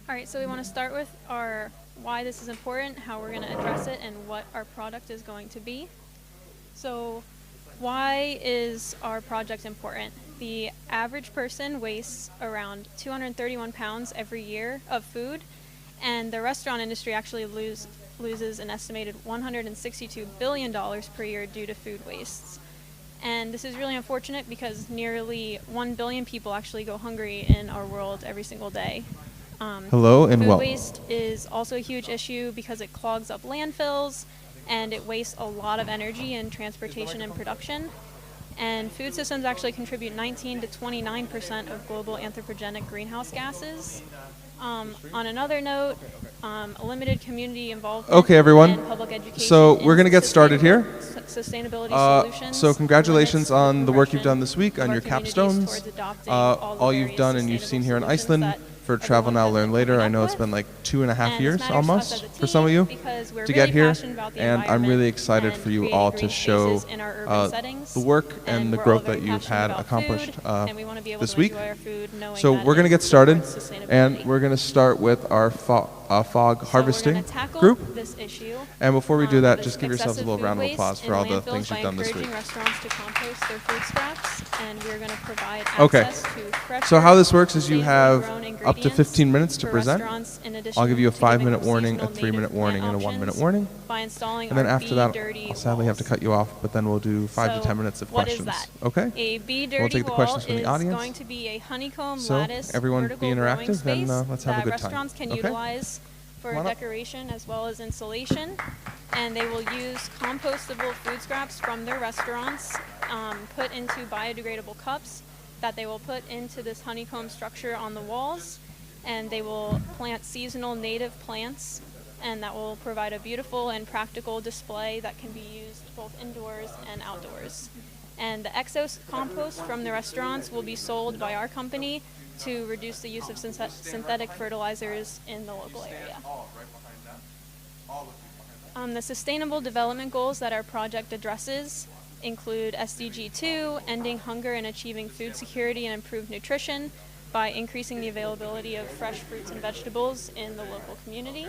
All right, so we want to start with our why this is important, how we're going to address it, and what our product is going to be. So why is our project important? The average person wastes around 231 pounds every year of food, and the restaurant industry actually loses an estimated $162 billion per year due to food wastes. And this is really unfortunate because nearly 1 billion people actually go hungry in our world every single day. Hello and Food waste is also a huge issue because it clogs up landfills and it wastes a lot of energy in transportation and production. And food systems actually contribute 19 to 29% of global anthropogenic greenhouse gases. On another note, a limited community involvement Okay, everyone. and public education. So we're going to get started here. Sustainability solutions. So congratulations on the work you've done this week on your communities capstones. towards adopting All the you've done and you've seen here in Iceland for Travel everyone Now, has Learn been Later. coming I up know it's with. been like 2.5 And years this matters to us almost as a for some of team you because we're to really get here. passionate about the And I'm really environment excited and for you creating all green to show spaces in our urban settings. the work and the we're all growth very that you've passionate had about accomplished food, and we want to be able this to week. enjoy our food knowing So that we're going to it get started, supports and sustainability. we're going to start with our fog So harvesting we're gonna tackle group. this issue. And before we do that, This just give yourselves a excessive little round of food applause waste for all in the landfills things by you've done this week. encouraging restaurants to compost their food scraps, and we're going to provide Okay. access to fresh. So how this works is you sustainably have grown up to 15 minutes to for present. restaurants in I'll give you a addition to giving 5-minute them warning, a seasonal 3-minute native warning, plant and a 1-minute options warning. by installing And then our after that, Be-Dirty I'll sadly have to walls. cut you off, but then we'll do 5 to So 10 minutes of what is questions. that? Okay? A Be-Dirty We'll take the wall questions from the is audience. going to be a honeycomb So, lattice everyone be vertical growing interactive, and, space let's have a that good time. restaurants can Okay? utilize for Come on up. decoration as well as insulation, and they will use compostable food scraps from their restaurants put into biodegradable cups that they will put into this honeycomb structure on the walls, and they will plant seasonal native plants, and that will provide a beautiful and practical display that can be used both indoors and outdoors. And the exos compost from the restaurants will be sold by our company to reduce the use of synthetic fertilizers in the local area. The Sustainable Development Goals that our project addresses include SDG 2, ending hunger and achieving food security and improved nutrition by increasing the availability of fresh fruits and vegetables in the local community.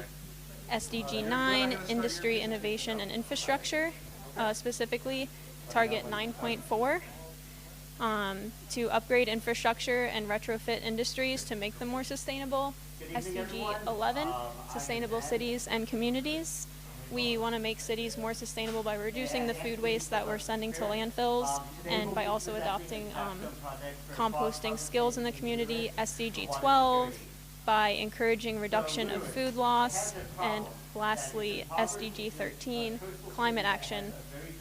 SDG 9, industry, innovation, and infrastructure, specifically target 9.4, to upgrade infrastructure and retrofit industries to make them more sustainable. SDG 11, sustainable cities and communities. We want to make cities more sustainable by reducing the food waste that we're sending to landfills and by also adopting composting skills in the community. SDG 12, by encouraging reduction of food loss. And lastly, SDG 13, climate action,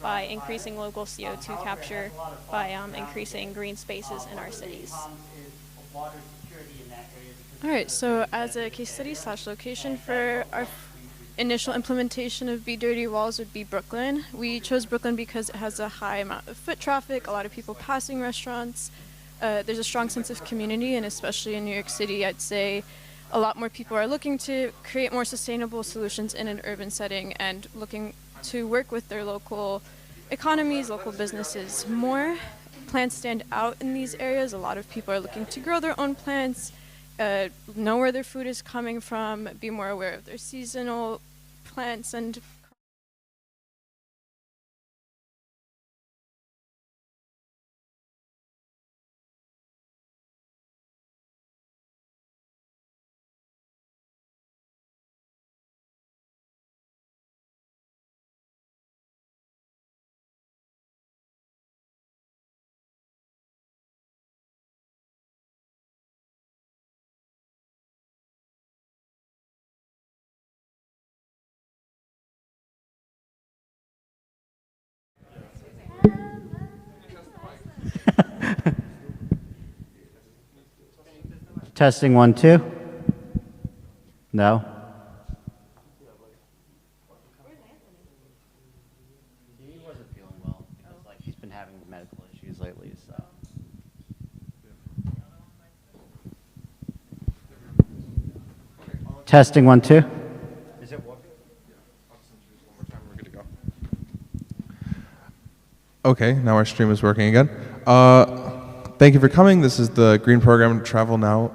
by increasing local CO2 capture by increasing green spaces in our cities. All right, so as a case study / location for our initial implementation of Be-Dirty walls would be Brooklyn. We chose Brooklyn because it has a high amount of foot traffic, a lot of people passing restaurants. There's a strong sense of community, and especially in New York City, I'd say a lot more people are looking to create more sustainable solutions in an urban setting and looking to work with their local economies, local businesses more. Plants stand out in these areas. A lot of people are looking to grow their own plants, know where their food is coming from, be more aware of their seasonal plants and Testing 1, 2. No. He wasn't feeling well because, like, he's been having medical issues lately. So. Testing 1, 2. Is it working? We're good to go. Okay, now our stream is working again. Thank you for coming. This is the Green Program Travel Now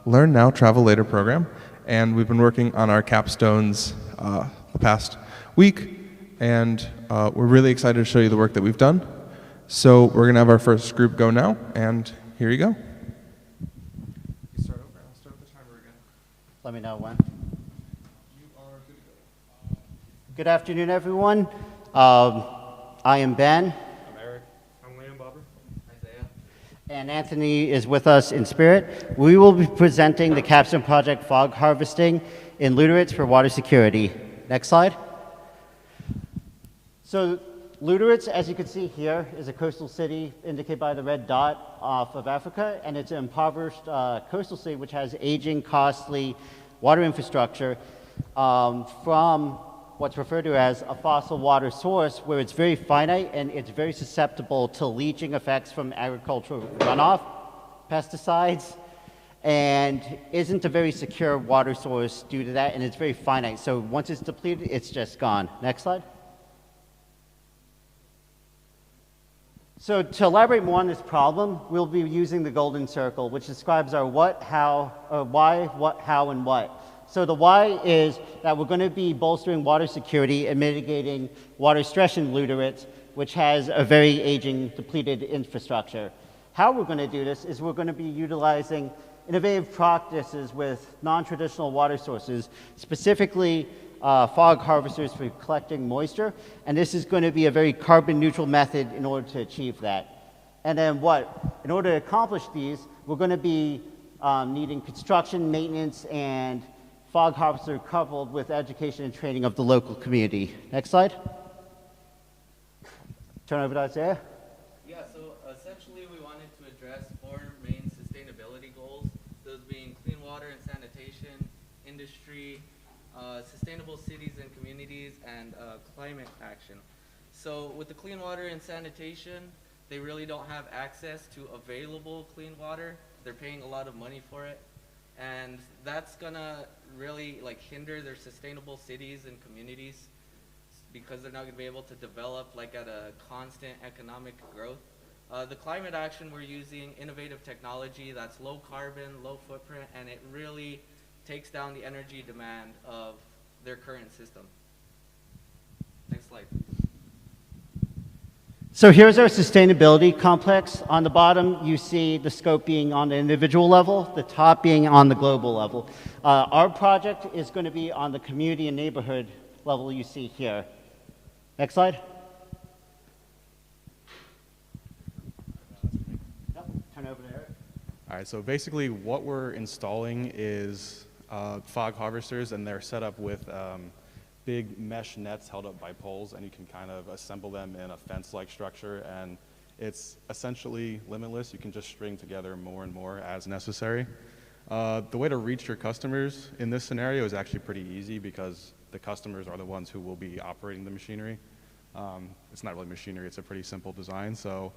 Learn Now, Travel Later program, and we've been working on our capstones the past week, and we're really excited to show you the work that we've done. So we're going to have our first group go now, and here you go. You start over, I'll start the timer again. Let me know when. You are good to go. Good afternoon, everyone. I am Ben. I'm Eric. I'm Liam Bobber. Isaiah. And Anthony is with us in spirit. We will be presenting the Capstone Project fog harvesting in Lüderitz for water security. Next slide. So Lüderitz, as you can see here, is a coastal city indicated by the red dot off of Africa, and it's an impoverished coastal city which has aging, costly water infrastructure from what's referred to as a fossil water source, where it's very finite and it's very susceptible to leaching effects from agricultural runoff, pesticides, and isn't a very secure water source due to that, and it's very finite. So once it's depleted, it's just gone. Next slide. So to elaborate more on this problem, we'll be using the golden circle, which describes our what, how, or why, what, how, and what. So the why is that we're going to be bolstering water security and mitigating water stress in Lüderitz, which has a very aging, depleted infrastructure. How we're going to do this is we're going to be utilizing innovative practices with non-traditional water sources, specifically fog harvesters for collecting moisture, and this is going to be a very carbon neutral method in order to achieve that. And then what? In order to accomplish these, we're going to be needing construction, maintenance, and fog harvester coupled with education and training of the local community. Next slide. Turn over to Isaiah. Yeah, so essentially we wanted to address 4 main sustainability goals, those being clean water and sanitation, industry, sustainable cities and communities, and climate action. So with the clean water and sanitation, they really don't have access to available clean water. They're paying a lot of money for it, and that's gonna really hinder their sustainable cities and communities because they're not gonna be able to develop at a constant economic growth. The climate action, we're using innovative technology that's low carbon, low footprint, and it really takes down the energy demand of their current system. Next slide. So here's our sustainability complex. On the bottom, you see the scope being on the individual level, the top being on the global level. Our project is going to be on the community and neighborhood level you see here. Next slide. Yep. Turn over to Eric. All right, so basically what we're installing is fog harvesters, and they're set up with big mesh nets held up by poles, and you can kind of assemble them in a fence-like structure, and it's essentially limitless. You can just string together more and more as necessary. The way to reach your customers in this scenario is actually pretty easy because the customers are the ones who will be operating the machinery. It's not really machinery, it's a pretty simple design. So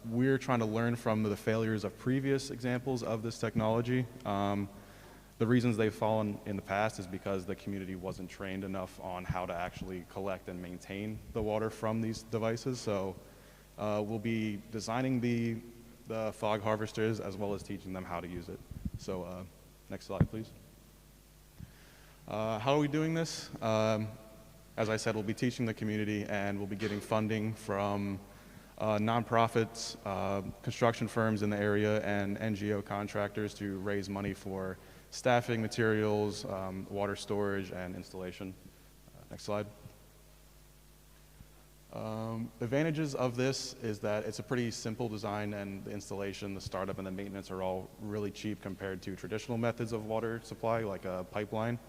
we're trying to learn from the failures of previous examples of this technology. The reasons they've fallen in the past is because the community wasn't trained enough on how to actually collect and maintain the water from these devices. So we'll be designing the fog harvesters as well as teaching them how to use it. So next slide, please. How are we doing this? As I said, we'll be teaching the community, and we'll be getting funding from nonprofits, construction firms in the area, and NGO contractors to raise money for staffing, materials, water storage, and installation. Next slide. The advantages of this is that it's a pretty simple design, and the installation, the startup, and the maintenance are all really cheap compared to traditional methods of water supply, like a pipeline.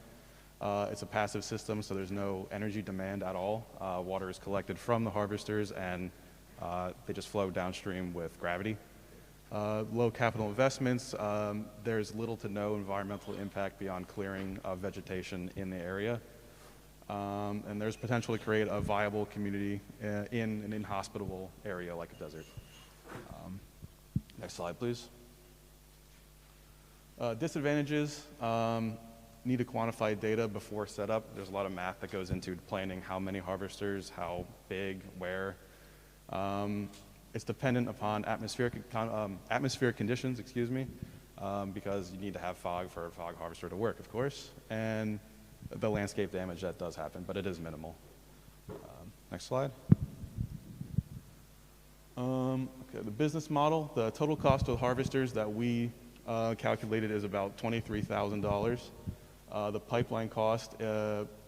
It's a passive system, so there's no energy demand at all. Water is collected from the harvesters, and they just flow downstream with gravity. Low capital investments. There's little to no environmental impact beyond clearing of vegetation in the area. And there's potential to create a viable community in an inhospitable area like a desert. Next slide, please. Disadvantages. Need to quantify data before setup. There's a lot of math that goes into planning how many harvesters, how big, where. It's dependent upon atmospheric conditions, because you need to have fog for a fog harvester to work, of course, and the landscape damage that does happen, but it is minimal. Next slide. Okay, the business model, the total cost of harvesters that we calculated is about $23,000. The pipeline cost,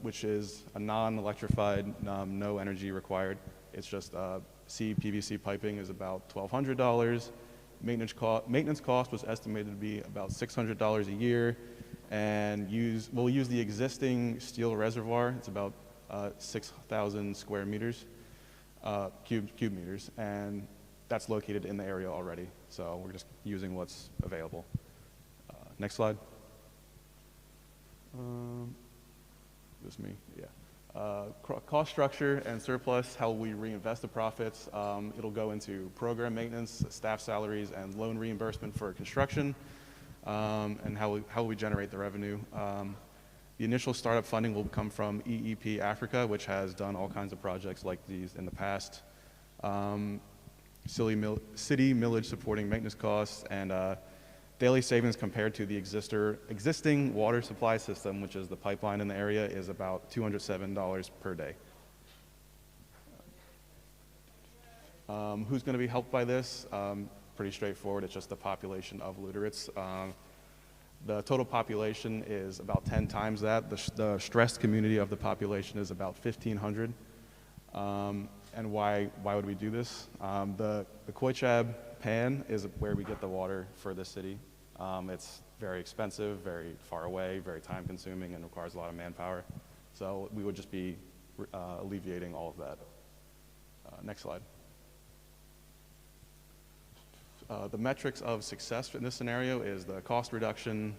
which is a non-electrified, no energy required, it's just PVC piping, is about $1,200. Maintenance cost was estimated to be about $600 a year, and we'll use the existing steel reservoir. It's about 6,000 square meters, cube meters, and that's located in the area already. So we're just using what's available. Next slide. This is me, yeah. Cost structure and surplus, how we reinvest the profits. It'll go into program maintenance, staff salaries, and loan reimbursement for construction, and how we generate the revenue. The initial startup funding will come from EEP Africa, which has done all kinds of projects like these in the past. City millage supporting maintenance costs, and daily savings compared to the existing water supply system, which is the pipeline in the area, is about $207 per day. Who's going to be helped by this? Pretty straightforward. It's just the population of Lüderitz. The total population is about 10 times that. The stressed community of the population is about 1,500. And why would we do this? The Koichab pan is where we get the water for the city. It's very expensive, very far away, very time consuming, and requires a lot of manpower. So we would just be alleviating all of that. Next slide. The metrics of success in this scenario is the cost reduction,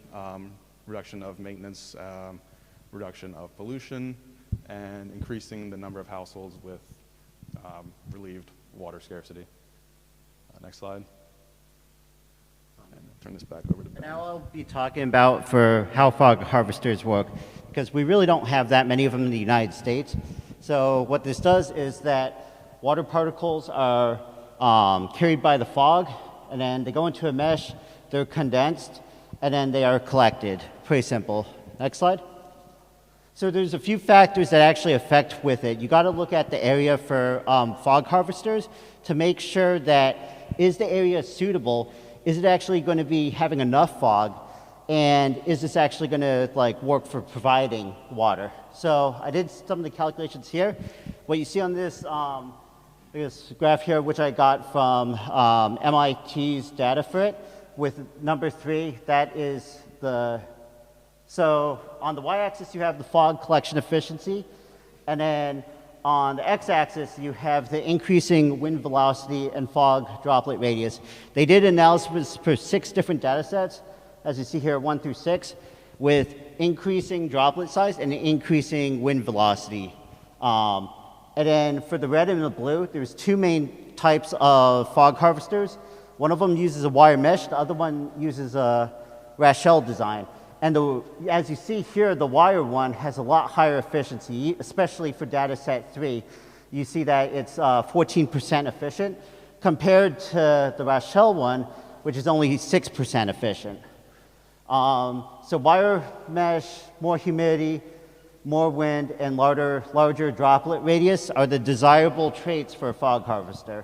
reduction of maintenance, reduction of pollution, and increasing the number of households with relieved water scarcity. Next slide. And turn this back over to Ben. Now I'll be talking about for how fog harvesters work, because we really don't have that many of them in the United States. So what this does is that water particles are carried by the fog, and then they go into a mesh, they're condensed, and then they are collected. Pretty simple. Next slide. So there's a few factors that actually affect with it. You got to look at the area for fog harvesters to make sure that is the area suitable? Is it actually going to be having enough fog? And is this actually going to work for providing water? So I did some of the calculations here. What you see on this graph here, which I got from MIT's data for it, with number 3, that is so on the y-axis you have the fog collection efficiency, and then on the x-axis you have the increasing wind velocity and fog droplet radius. They did analysis for 6 different data sets, as you see here, 1 through 6, with increasing droplet size and increasing wind velocity. And then for the red and the blue, there's 2 main types of fog harvesters. One of them uses a wire mesh, the other one uses a Rachel design. And as you see here, the wire one has a lot higher efficiency, especially for data set 3. You see that it's 14% efficient compared to the Rachel one, which is only 6% efficient. So wire mesh, more humidity, more wind, and larger droplet radius are the desirable traits for a fog harvester.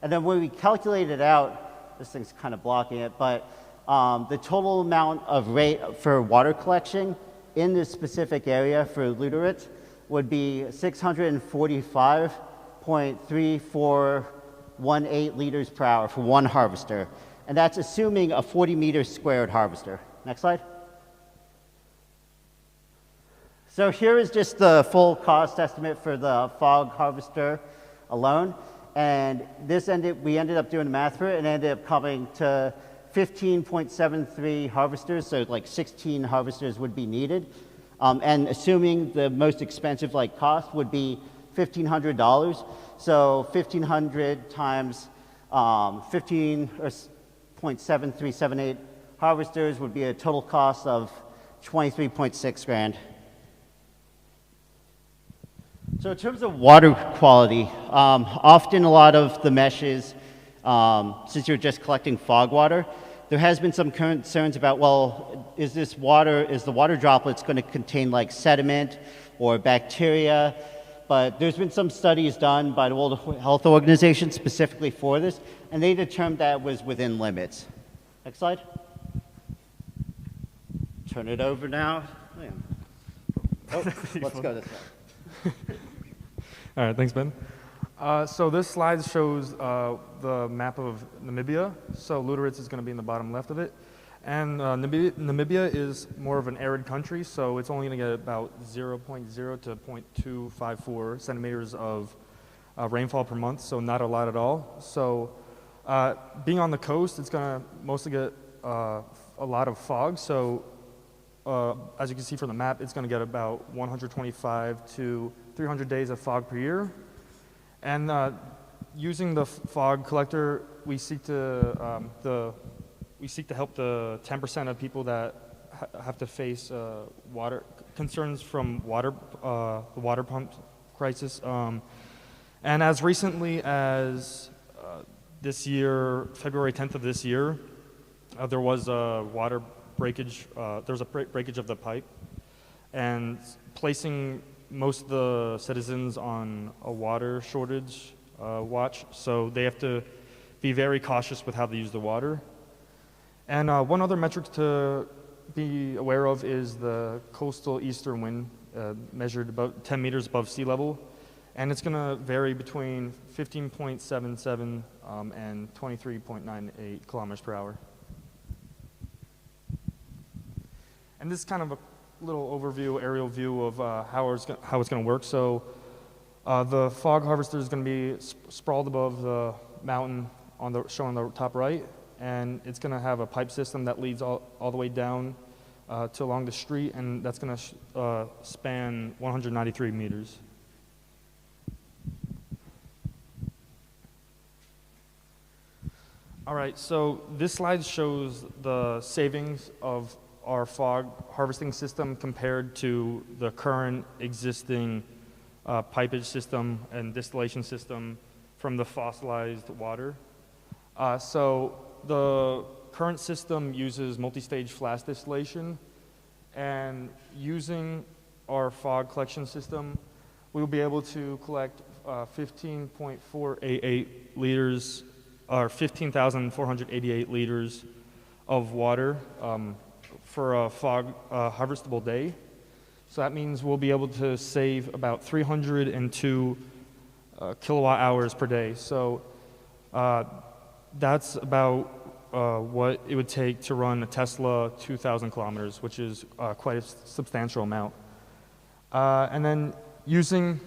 And then when we calculate it out, this thing's kind of blocking it, but the total amount of rate for water collection in this specific area for Lüderitz would be 645.3418 liters per hour for one harvester. And that's assuming a 40 meters squared harvester. Next slide. So here is just the full cost estimate for the fog harvester alone. And we ended up doing the math for it, and ended up coming to 15.73 harvesters, so 16 harvesters would be needed. And assuming the most expensive cost would be $1,500. So 1,500 times 15.7378 harvesters would be a total cost of 23.6 grand. So in terms of water quality, often a lot of the meshes, since you're just collecting fog water, There has been some concerns about, well, is the water droplets going to contain like sediment or bacteria? But there's been some studies done by the World Health Organization specifically for this, and they determined that it was within limits. Next slide. Turn it over now. Oh, let's go this way. All right, thanks, Ben. So this slide shows the map of Namibia. So Lüderitz is going to be in the bottom left of it. And Namibia is more of an arid country, so it's only going to get about 0.0 to 0.254 centimeters of rainfall per month, so not a lot at all. So being on the coast, it's going to mostly get a lot of fog. So as you can see from the map, it's going to get about 125 to 300 days of fog per year. And using the fog collector, we seek to help the 10% of people that have to face water concerns from the water pump crisis. And as recently as this year, February 10th of this year, there was a water breakage. There was a breakage of the pipe, and placing most of the citizens on a water shortage watch. So they have to be very cautious with how they use the water. And one other metric to be aware of is the coastal eastern wind, measured about 10 meters above sea level. And it's going to vary between 15.77 and 23.98 kilometers per hour. And this is kind of a little overview, aerial view of how it's going to work. So the fog harvester is going to be sprawled above the mountain shown on the top right. And it's going to have a pipe system that leads all the way down to along the street, and that's going to span 193 meters. All right, so this slide shows the savings of our fog harvesting system compared to the current existing pipage system and distillation system from the fossilized water. So the current system uses multi-stage flash distillation, and using our fog collection system, we will be able to collect 15.488 liters, or 15,488 liters of water for a fog harvestable day. So that means we'll be able to save about 302 kilowatt hours per day. So that's about what it would take to run a Tesla 2,000 kilometers, which is quite a substantial amount. And then using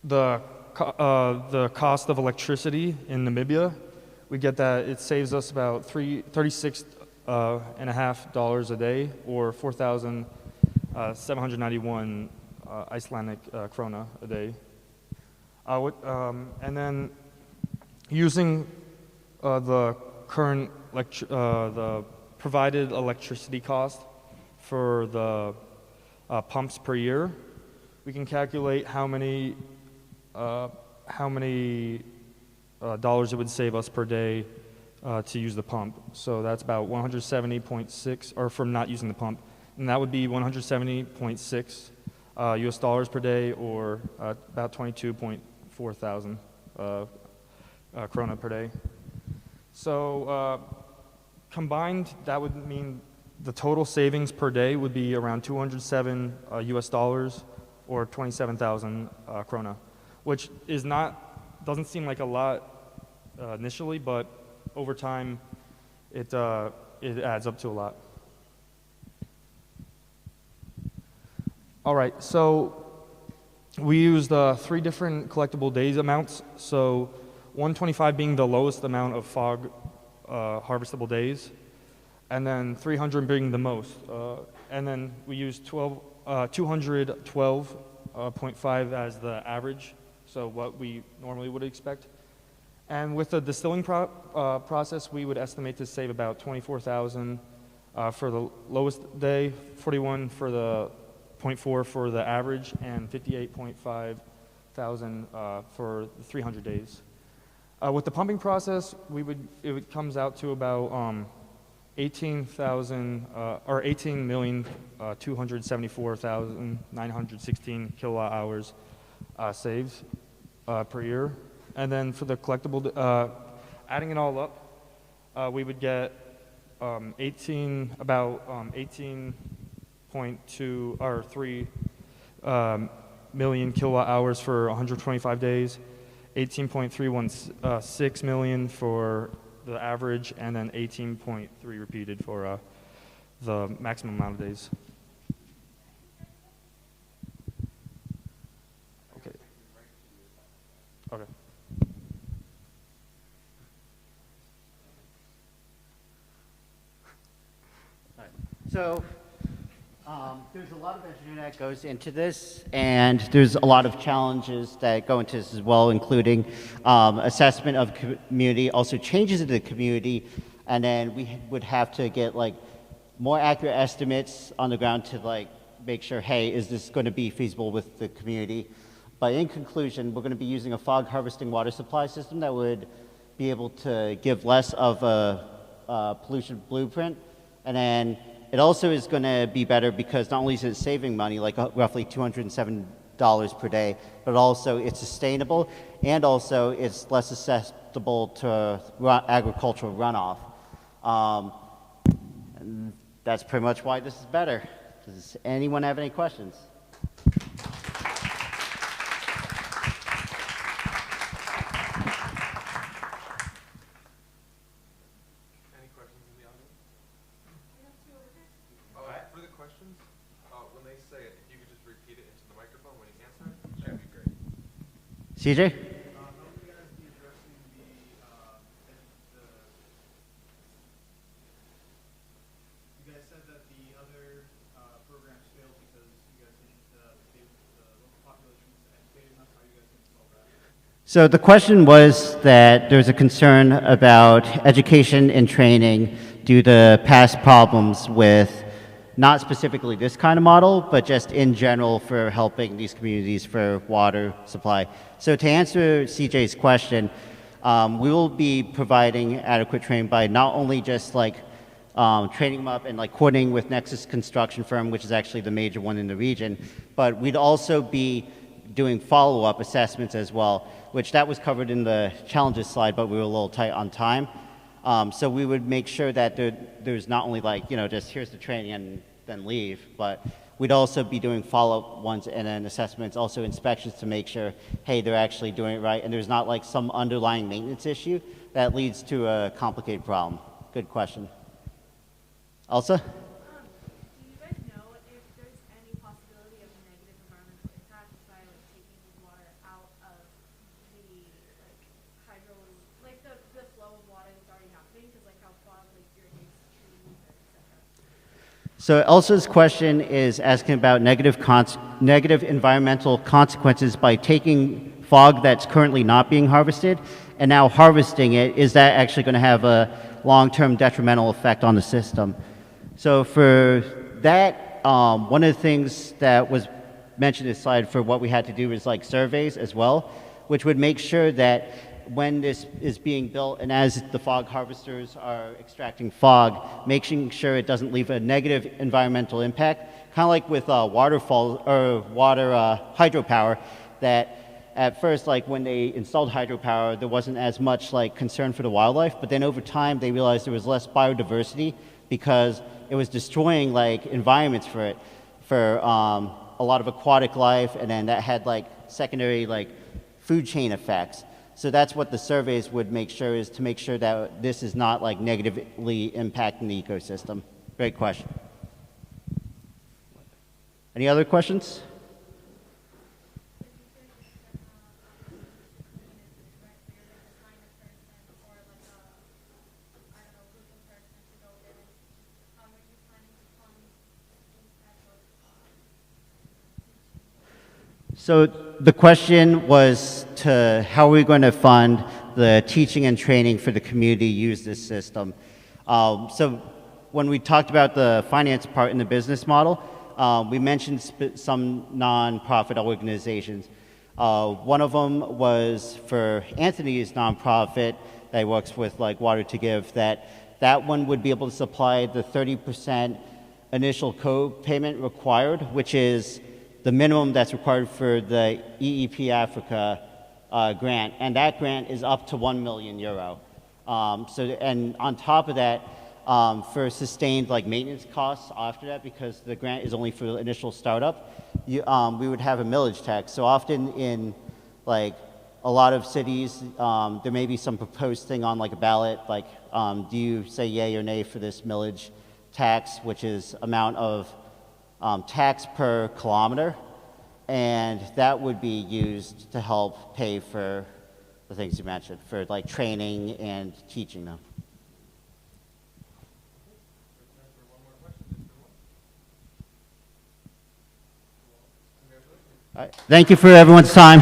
the cost of electricity in Namibia, we get that it saves us about $36.50 a day, or 4,791 Icelandic krona a day. And then using the current the provided electricity cost for the pumps per year, we can calculate how many dollars it would save us per day to use the pump. So that's about 170.6, or from not using the pump, and that would be 170.6 US dollars per day, or about 22.4 thousand krona per day. So combined, that would mean the total savings per day would be around 207 US dollars, or 27,000 krona, which is doesn't seem like a lot initially, but over time it adds up to a lot. All right, so we used 3 different collectible days amounts. So 125 being the lowest amount of fog harvestable days, and then 300 being the most. And then we used 212.5 as the average, so what we normally would expect. And with the distilling process, we would estimate to save about 24,000 for the lowest day, 41 for the 0.4 for the average, and 58.5 thousand for the 300 days. With the pumping process, it comes out to about 18,274,916 kilowatt hours saved per year. And then for the collectible, adding it all up, we would get about 18.2 or 3 million kilowatt hours for 125 days, 18.316 million for the average, and then 18.3 repeated for the maximum amount of days. Okay. Okay. So there's a lot of engineering that goes into this, and there's a lot of challenges that go into this as well, including assessment of community, also changes in the community, and then we would have to get like more accurate estimates on the ground to like make sure, hey, is this going to be feasible with the community? But in conclusion, we're going to be using a fog harvesting water supply system that would be able to give less of a pollution blueprint, and then it also is going to be better because not only is it saving money, like roughly $207 per day, but also it's sustainable, and also it's less susceptible to agricultural runoff. And that's pretty much why this is better. Does anyone have any questions? CJ? How would you guys be addressing you guys said that the other programs failed because you guys didn't, the local population was educated enough. How are you guys going to solve that? So the question was that there's a concern about education and training due to past problems with not specifically this kind of model, but just in general for helping these communities for water supply. So to answer CJ's question, we will be providing adequate training by not only just like training them up and like coordinating with Nexus Construction Firm, which is actually the major one in the region, but we'd also be doing follow-up assessments as well, which that was covered in the challenges slide, but we were a little tight on time. So we would make sure that there's not only like, you know, just here's the training and then leave, but we'd also be doing follow-up ones and then assessments, also inspections to make sure, hey, they're actually doing it right, and there's not like some underlying maintenance issue that leads to a complicated problem. Good question. Elsa? Do you guys know if there's any possibility of negative environmental impact by like taking water out of the like hydro, like the flow of water that's already happening, because like how fog like irrigates trees, etc. So Elsa's question is asking about negative environmental consequences by taking fog that's currently not being harvested and now harvesting it. Is that actually going to have a long-term detrimental effect on the system? So for that, one of the things that was mentioned in this slide for what we had to do is like surveys as well, which would make sure that when this is being built and as the fog harvesters are extracting fog, making sure it doesn't leave a negative environmental impact, kind of like with waterfall or water hydropower, that at first, like when they installed hydropower, there wasn't as much like concern for the wildlife, but then over time they realized there was less biodiversity because it was destroying like environments for it, for a lot of aquatic life, and then that had like secondary like food chain effects. So that's what the surveys would make sure, is to make sure that this is not like negatively impacting the ecosystem. Great question. Any other questions? So the question was to how are we going to fund the teaching and training for the community use this system. So when we talked about the finance part in the business model, we mentioned some nonprofit organizations. One of them was for Anthony's nonprofit that works with like Water to Give, that that one would be able to supply the 30% initial co-payment required, which is the minimum that's required for the EEP Africa grant, and that grant is up to €1 million. And on top of that, for sustained like maintenance costs after that, because the grant is only for the initial startup, we would have a millage tax. So often in like a lot of cities, there may be some proposed thing on like a ballot, like do you say yay or nay for this millage tax, which is amount of tax per kilometer, and that would be used to help pay for the things you mentioned, for like training and teaching them. All right. Thank you for everyone's time.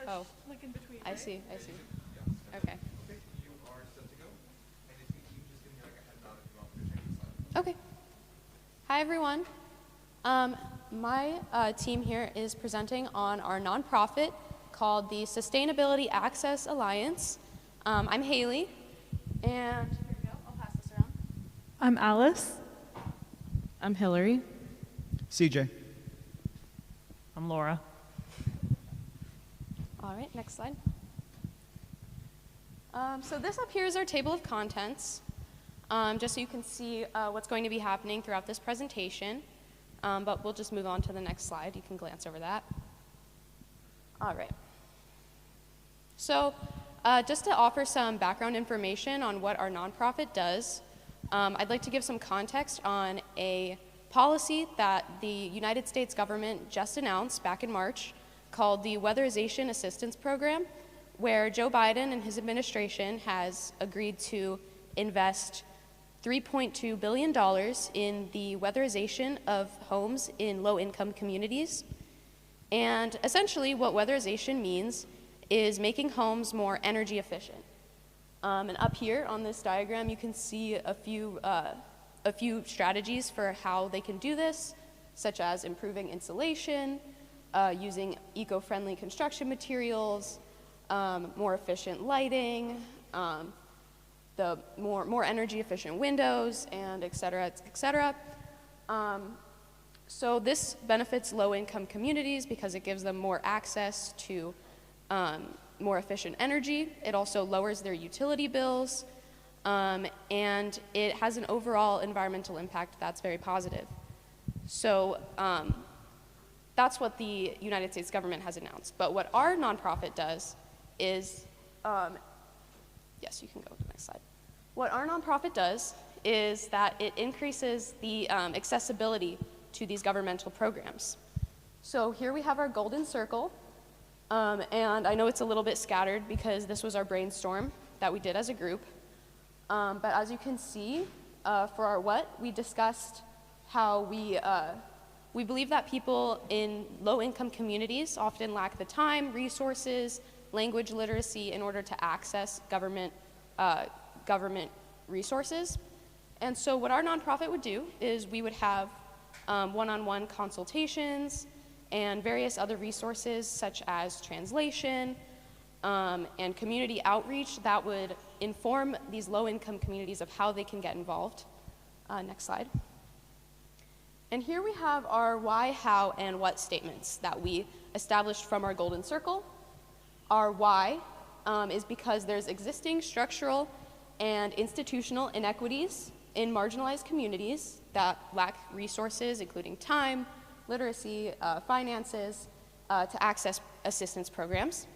Oh, I see, I see. Okay. You are set to go, and if you just give me like a head nod if you want me to change the slide. Okay. Hi, everyone. My team here is presenting on our nonprofit called the Sustainability Access Alliance. I'm Haley, and here we go. I'll pass this around. I'm Alice. I'm Hillary. CJ. I'm Laura. All right, next slide. So this up here is our table of contents, just so you can see what's going to be happening throughout this presentation. But we'll just move on to the next slide. You can glance over that. All right. So just to offer some background information on what our nonprofit does, I'd like to give some context on a policy that the United States government just announced back in March called the Weatherization Assistance Program, where Joe Biden and his administration has agreed to invest $3.2 billion in the weatherization of homes in low-income communities. And essentially what weatherization means is making homes more energy efficient. And up here on this diagram, you can see a few strategies for how they can do this, such as improving insulation, using eco-friendly construction materials, more efficient lighting, the more energy efficient windows, and et cetera, et cetera. So this benefits low-income communities because it gives them more access to more efficient energy. It also lowers their utility bills, and it has an overall environmental impact that's very positive. So that's what the United States government has announced. But what our nonprofit does is, yes, you can go to the next slide. What our nonprofit does is that it increases the accessibility to these governmental programs. So here we have our golden circle, and I know it's a little bit scattered because this was our brainstorm that we did as a group. But as you can see, for our what, we discussed how we believe that people in low-income communities often lack the time, resources, language literacy in order to access government resources. And so what our nonprofit would do is we would have one-on-one consultations and various other resources such as translation and community outreach that would inform these low-income communities of how they can get involved. Next slide. And here we have our why, how, and what statements that we established from our golden circle. Our why is because there's existing structural and institutional inequities in marginalized communities that lack resources, including time, literacy, finances, to access assistance programs.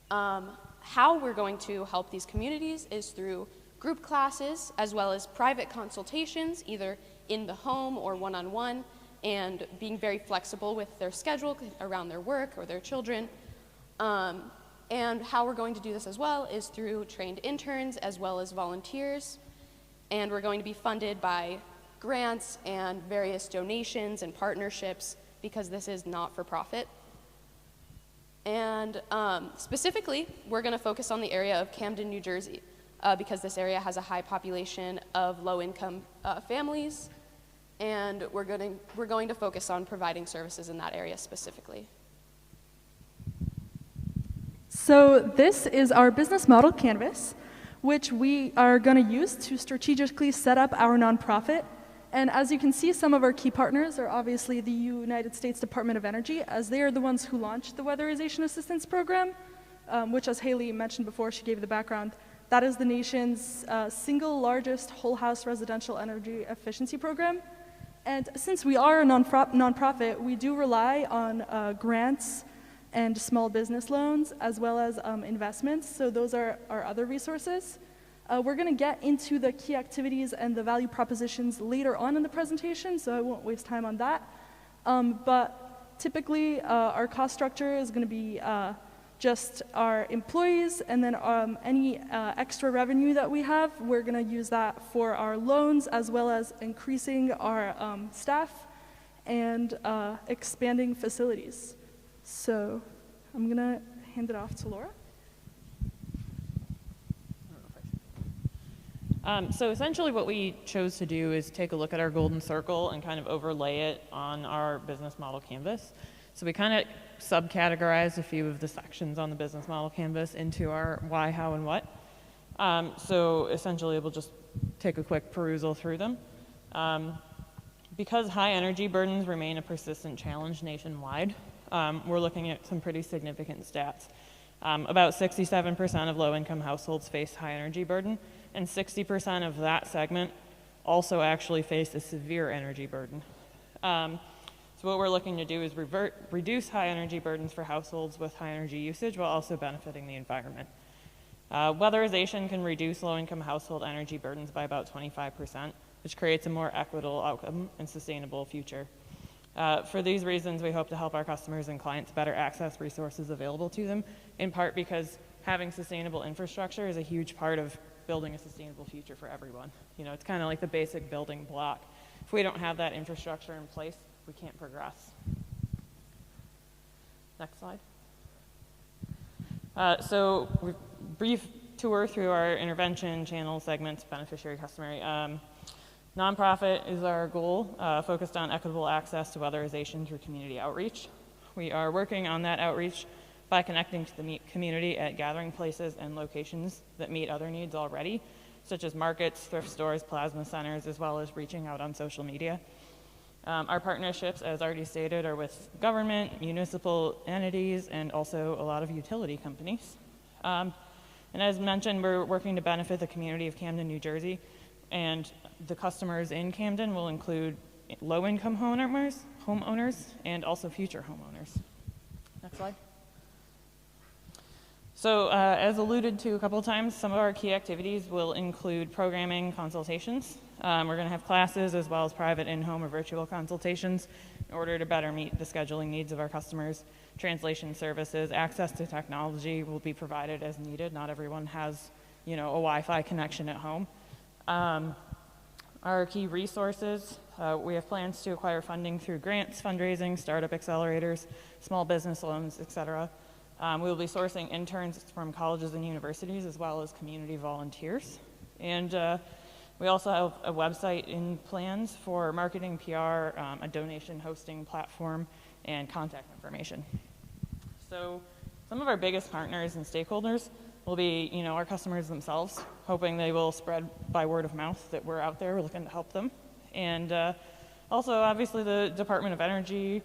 How we're going to help these communities is through group classes as well as private consultations, either in the home or one-on-one, and being very flexible with their schedule around their work or their children. And how we're going to do this as well is through trained interns as well as volunteers. And we're going to be funded by grants and various donations and partnerships because this is not for profit. And specifically, we're going to focus on the area of Camden, New Jersey, because this area has a high population of low-income families, and we're going to focus on providing services in that area specifically. So this is our business model canvas, which we are going to use to strategically set up our nonprofit. And as you can see, some of our key partners are obviously the United States Department of Energy, as they are the ones who launched the Weatherization Assistance Program, which, as Haley mentioned before, she gave the background, that is the nation's single largest whole house residential energy efficiency program. And since we are a nonprofit, we do rely on grants and small business loans, as well as investments. So those are our other resources. We're going to get into the key activities and the value propositions later on in the presentation, so I won't waste time on that. But typically, our cost structure is going to be just our employees, and then any extra revenue that we have, we're going to use that for our loans, as well as increasing our staff and expanding facilities. So I'm going to hand it off to Laura. So essentially what we chose to do is take a look at our golden circle and kind of overlay it on our business model canvas. So we kind of subcategorized a few of the sections on the business model canvas into our why, how, and what. So essentially we'll just take a quick perusal through them. Because high energy burdens remain a persistent challenge nationwide, we're looking at some pretty significant stats. About 67% of low-income households face high energy burden, and 60% of that segment also actually face a severe energy burden. So what we're looking to do is reduce high energy burdens for households with high energy usage while also benefiting the environment. Weatherization can reduce low-income household energy burdens by about 25%, which creates a more equitable outcome and sustainable future. For these reasons, we hope to help our customers and clients better access resources available to them, in part because having sustainable infrastructure is a huge part of building a sustainable future for everyone. You know, it's kind of like the basic building block. If we don't have that infrastructure in place, we can't progress. Next slide. So brief tour through our intervention channel segments, beneficiary, customary. Nonprofit is our goal, focused on equitable access to weatherization through community outreach. We are working on that outreach by connecting to the community at gathering places and locations that meet other needs already, such as markets, thrift stores, plasma centers, as well as reaching out on social media. Our partnerships, as already stated, are with government, municipal entities, and also a lot of utility companies. And as mentioned, we're working to benefit the community of Camden, New Jersey, and the customers in Camden will include low-income homeowners, and also future homeowners. Next slide. So as alluded to a couple of times, some of our key activities will include programming consultations. We're going to have classes as well as private in-home or virtual consultations in order to better meet the scheduling needs of our customers. Translation services, access to technology will be provided as needed. Not everyone has, you know, a Wi-Fi connection at home. Our key resources, we have plans to acquire funding through grants, fundraising, startup accelerators, small business loans, etc. We will be sourcing interns from colleges and universities as well as community volunteers. And we also have a website in plans for marketing, PR, a donation hosting platform, and contact information. So some of our biggest partners and stakeholders will be, you know, our customers themselves, hoping they will spread by word of mouth that we're out there, we're looking to help them. And also, obviously, the Department of Energy,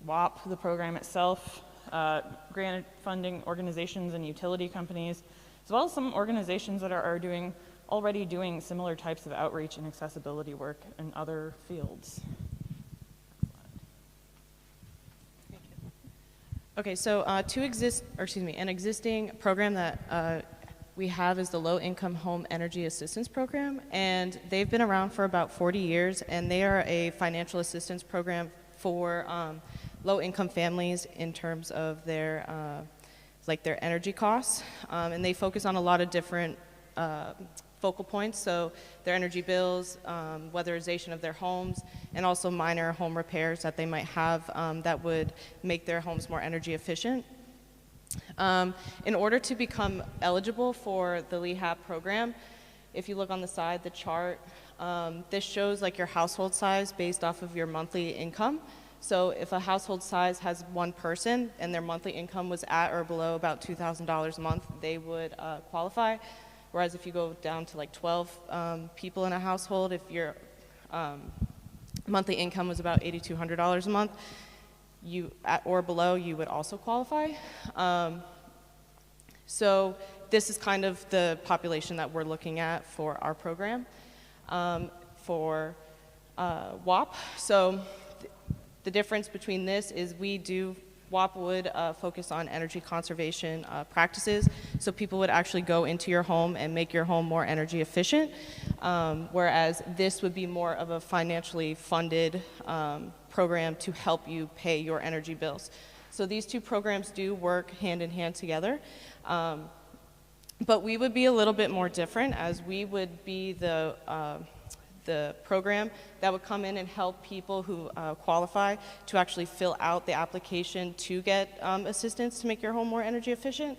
WAP, the program itself, grant funding organizations and utility companies, as well as some organizations that are already doing similar types of outreach and accessibility work in other fields. Okay, so an existing program that we have is the Low Income Home Energy Assistance Program, and they've been around for about 40 years, and they are a financial assistance program for low-income families in terms of their their energy costs, and they focus on a lot of different focal points, so their energy bills, weatherization of their homes, and also minor home repairs that they might have that would make their homes more energy efficient. In order to become eligible for the LEHAP program, if you look on the side, the chart, this shows like your household size based off of your monthly income. So if a household size has one person and their monthly income was at or below about $2,000 a month, they would qualify. Whereas if you go down to like 12 people in a household, if your monthly income was about $8,200 a month, you at or below, you would also qualify. So this is kind of the population that we're looking at for our program for WAP. So the difference between this is WAP would focus on energy conservation practices, so people would actually go into your home and make your home more energy efficient, whereas this would be more of a financially funded program to help you pay your energy bills. So these two programs do work hand in hand together, but we would be a little bit more different, as we would be the program that would come in and help people who qualify to actually fill out the application to get assistance to make your home more energy efficient,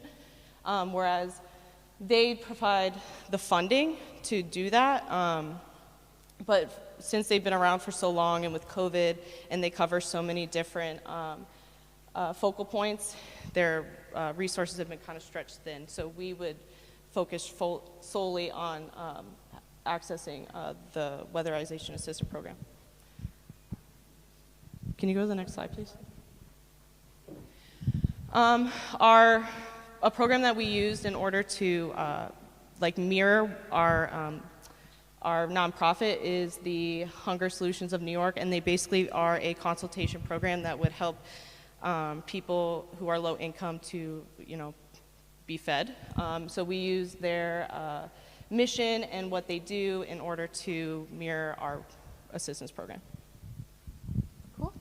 whereas they provide the funding to do that, but since they've been around for so long and with COVID and they cover so many different focal points, their resources have been kind of stretched thin. So we would focus solely on accessing the Weatherization Assistance Program. Can you go to the next slide, please? A program that we used in order to mirror our nonprofit is the Hunger Solutions of New York, and they basically are a consultation program that would help people who are low income to, be fed. So we use their mission and what they do in order to mirror our assistance program. Cool.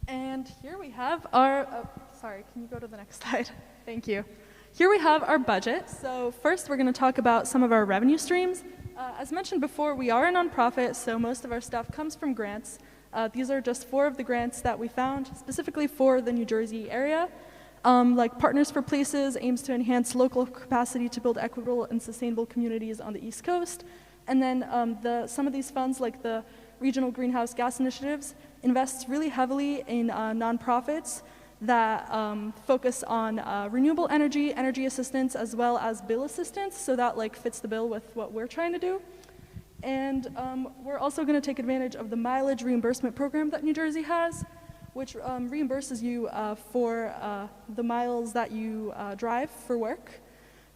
And here we have our, sorry, can you go to the next slide? Thank you. Here we have our budget. So first we're going to talk about some of our revenue streams. As mentioned before, we are a nonprofit, so most of our stuff comes from grants. These are just 4 of the grants that we found specifically for the New Jersey area. Like Partners for Places aims to enhance local capacity to build equitable and sustainable communities on the East Coast. And then some of these funds, like the Regional Greenhouse Gas Initiatives, invest really heavily in nonprofits that focus on renewable energy, energy assistance, as well as bill assistance, so that fits the bill with what we're trying to do. And we're also going to take advantage of the mileage reimbursement program that New Jersey has, which reimburses you for the miles that you drive for work.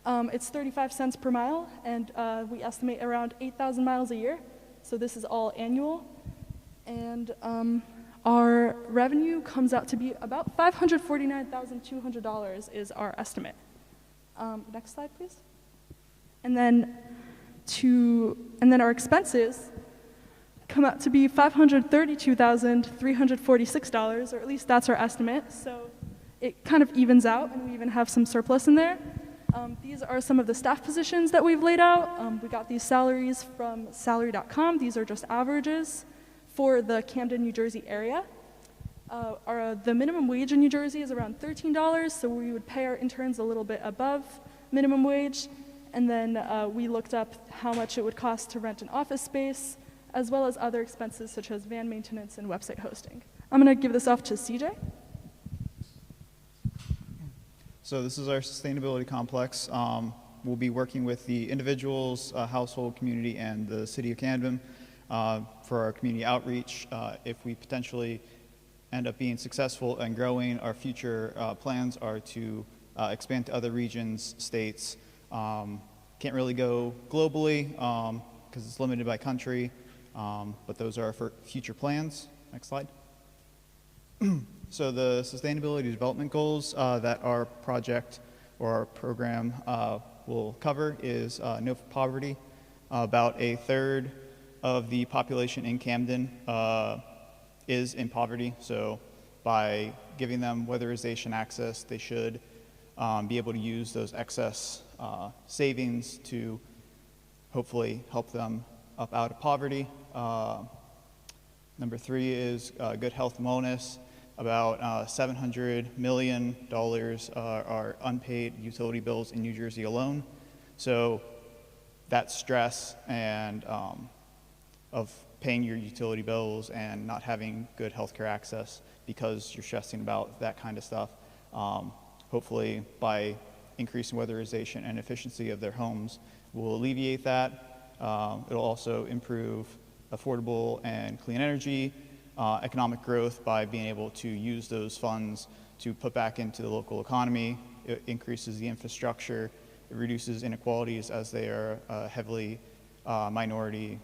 It's 35 cents per mile, and we estimate around 8,000 miles a year, so this is all annual. And our revenue comes out to be about $549,200 is our estimate. Next slide, please. And then our expenses come out to be $532,346, or at least that's our estimate. So it kind of evens out, and we even have some surplus in there. These are some of the staff positions that we've laid out. We got these salaries from salary.com. These are just averages for the Camden, New Jersey area. The minimum wage in New Jersey is around $13, so we would pay our interns a little bit above minimum wage. And then we looked up how much it would cost to rent an office space, as well as other expenses such as van maintenance and website hosting. I'm going to give this off to CJ. So this is our sustainability complex. We'll be working with the individuals, household, community, and the city of Camden for our community outreach. If we potentially end up being successful and growing, our future plans are to expand to other regions, states. Can't really go globally because it's limited by country, but those are our future plans. Next slide. So the sustainability development goals that our project or our program will cover is no poverty. About a third of the population in Camden is in poverty. So by giving them weatherization access, they should be able to use those excess savings to hopefully help them up out of poverty. Number 3 is good health and wellness. About $700 million are unpaid utility bills in New Jersey alone. So that stress and of paying your utility bills and not having good healthcare access because you're stressing about that kind of stuff, hopefully by increasing weatherization and efficiency of their homes will alleviate that. It'll also improve affordable and clean energy, economic growth by being able to use those funds to put back into the local economy. It increases the infrastructure. It reduces inequalities as they are a heavily minority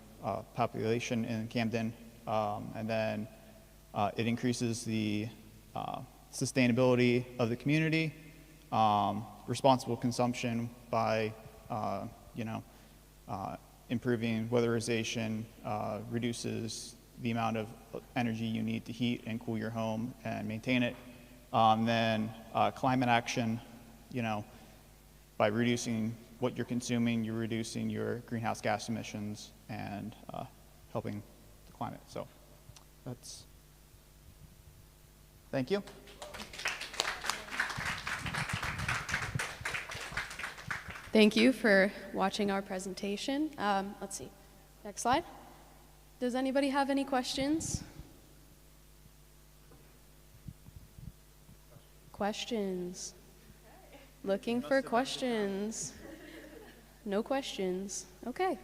population in Camden. And then it increases the sustainability of the community, responsible consumption by, improving weatherization, reduces the amount of energy you need to heat and cool your home and maintain it. Then climate action, by reducing what you're consuming, you're reducing your greenhouse gas emissions and helping the climate. So that's, thank you. Thank you for watching our presentation. Let's see, next slide. Does anybody have any questions? Questions? Looking for questions. No questions. Okay.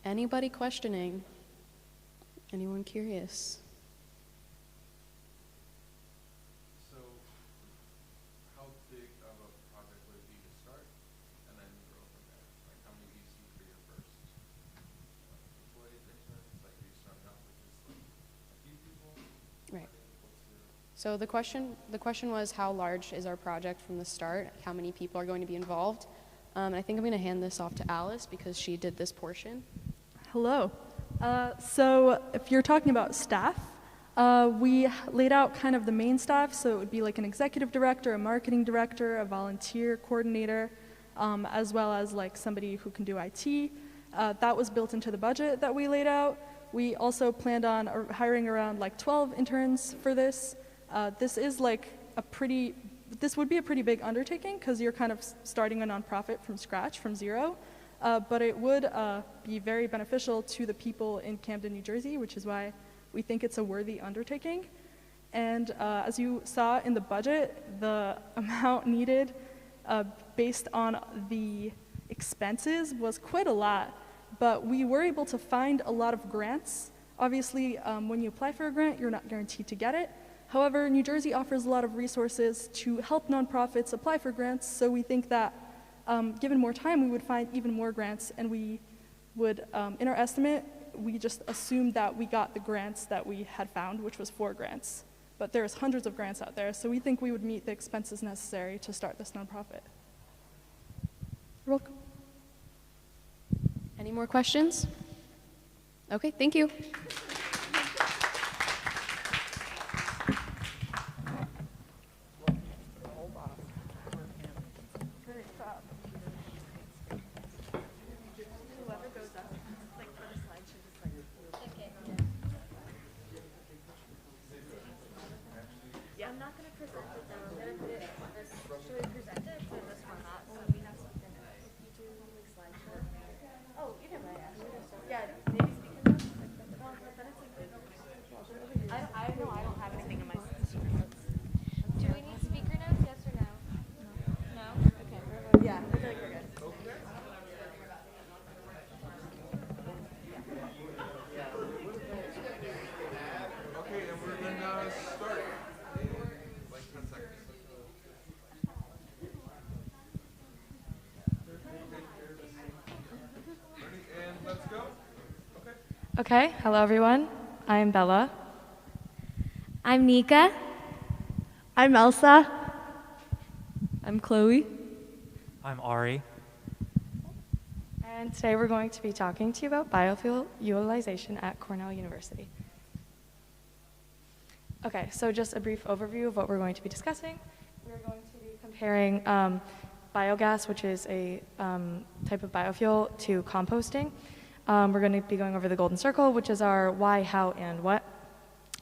Anybody questioning? Anyone curious? So, how big of a project would it be to start, and then grow from there? Like, how many do you see for your first employees that you start? Like, are you starting out with just like a few people? Right. So the question was, how large is our project from the start? How many people are going to be involved? I think I'm going to hand this off to Alice because she did this portion. Hello. So if you're talking about staff, we laid out kind of the main staff, so it would be like an executive director, a marketing director, a volunteer coordinator, as well as like somebody who can do IT. That was built into the budget that we laid out. We also planned on hiring around like 12 interns for this. This is like this would be a pretty big undertaking because you're kind of starting a nonprofit from scratch, from zero. But it would be very beneficial to the people in Camden, New Jersey, which is why we think it's a worthy undertaking. And as you saw in the budget, the amount needed based on the expenses was quite a lot, but we were able to find a lot of grants. Obviously, when you apply for a grant, you're not guaranteed to get it. However, New Jersey offers a lot of resources to help nonprofits apply for grants, so we think that given more time, we would find even more grants, and we would, in our estimate, we just assumed that we got the grants that we had found, which was 4 grants. But there's hundreds of grants out there, so we think we would meet the expenses necessary to start this nonprofit. You're welcome. Any more questions? Okay, thank you. I'm not going to present it though. I'm going to put it on this. Should we present it in this format so we have something to do like slideshow? Oh, either way. Yeah, maybe speaker notes. Well, but then it's like I don't have anything in my speaker notes. Do we need speaker notes? Yes or no? No. Okay. Yeah, I feel like we're good. Okay, and we're gonna start in like 10 seconds. Okay, hello everyone. I'm Bella. I'm Nika. I'm Elsa. I'm Chloe. I'm Ari. And today we're going to be talking to you about biofuel utilization at Cornell University. Okay, so just a brief overview of what we're going to be discussing. We're going to be comparing biogas, which is a type of biofuel, to composting. We're going to be going over the golden circle, which is our why, how, and what.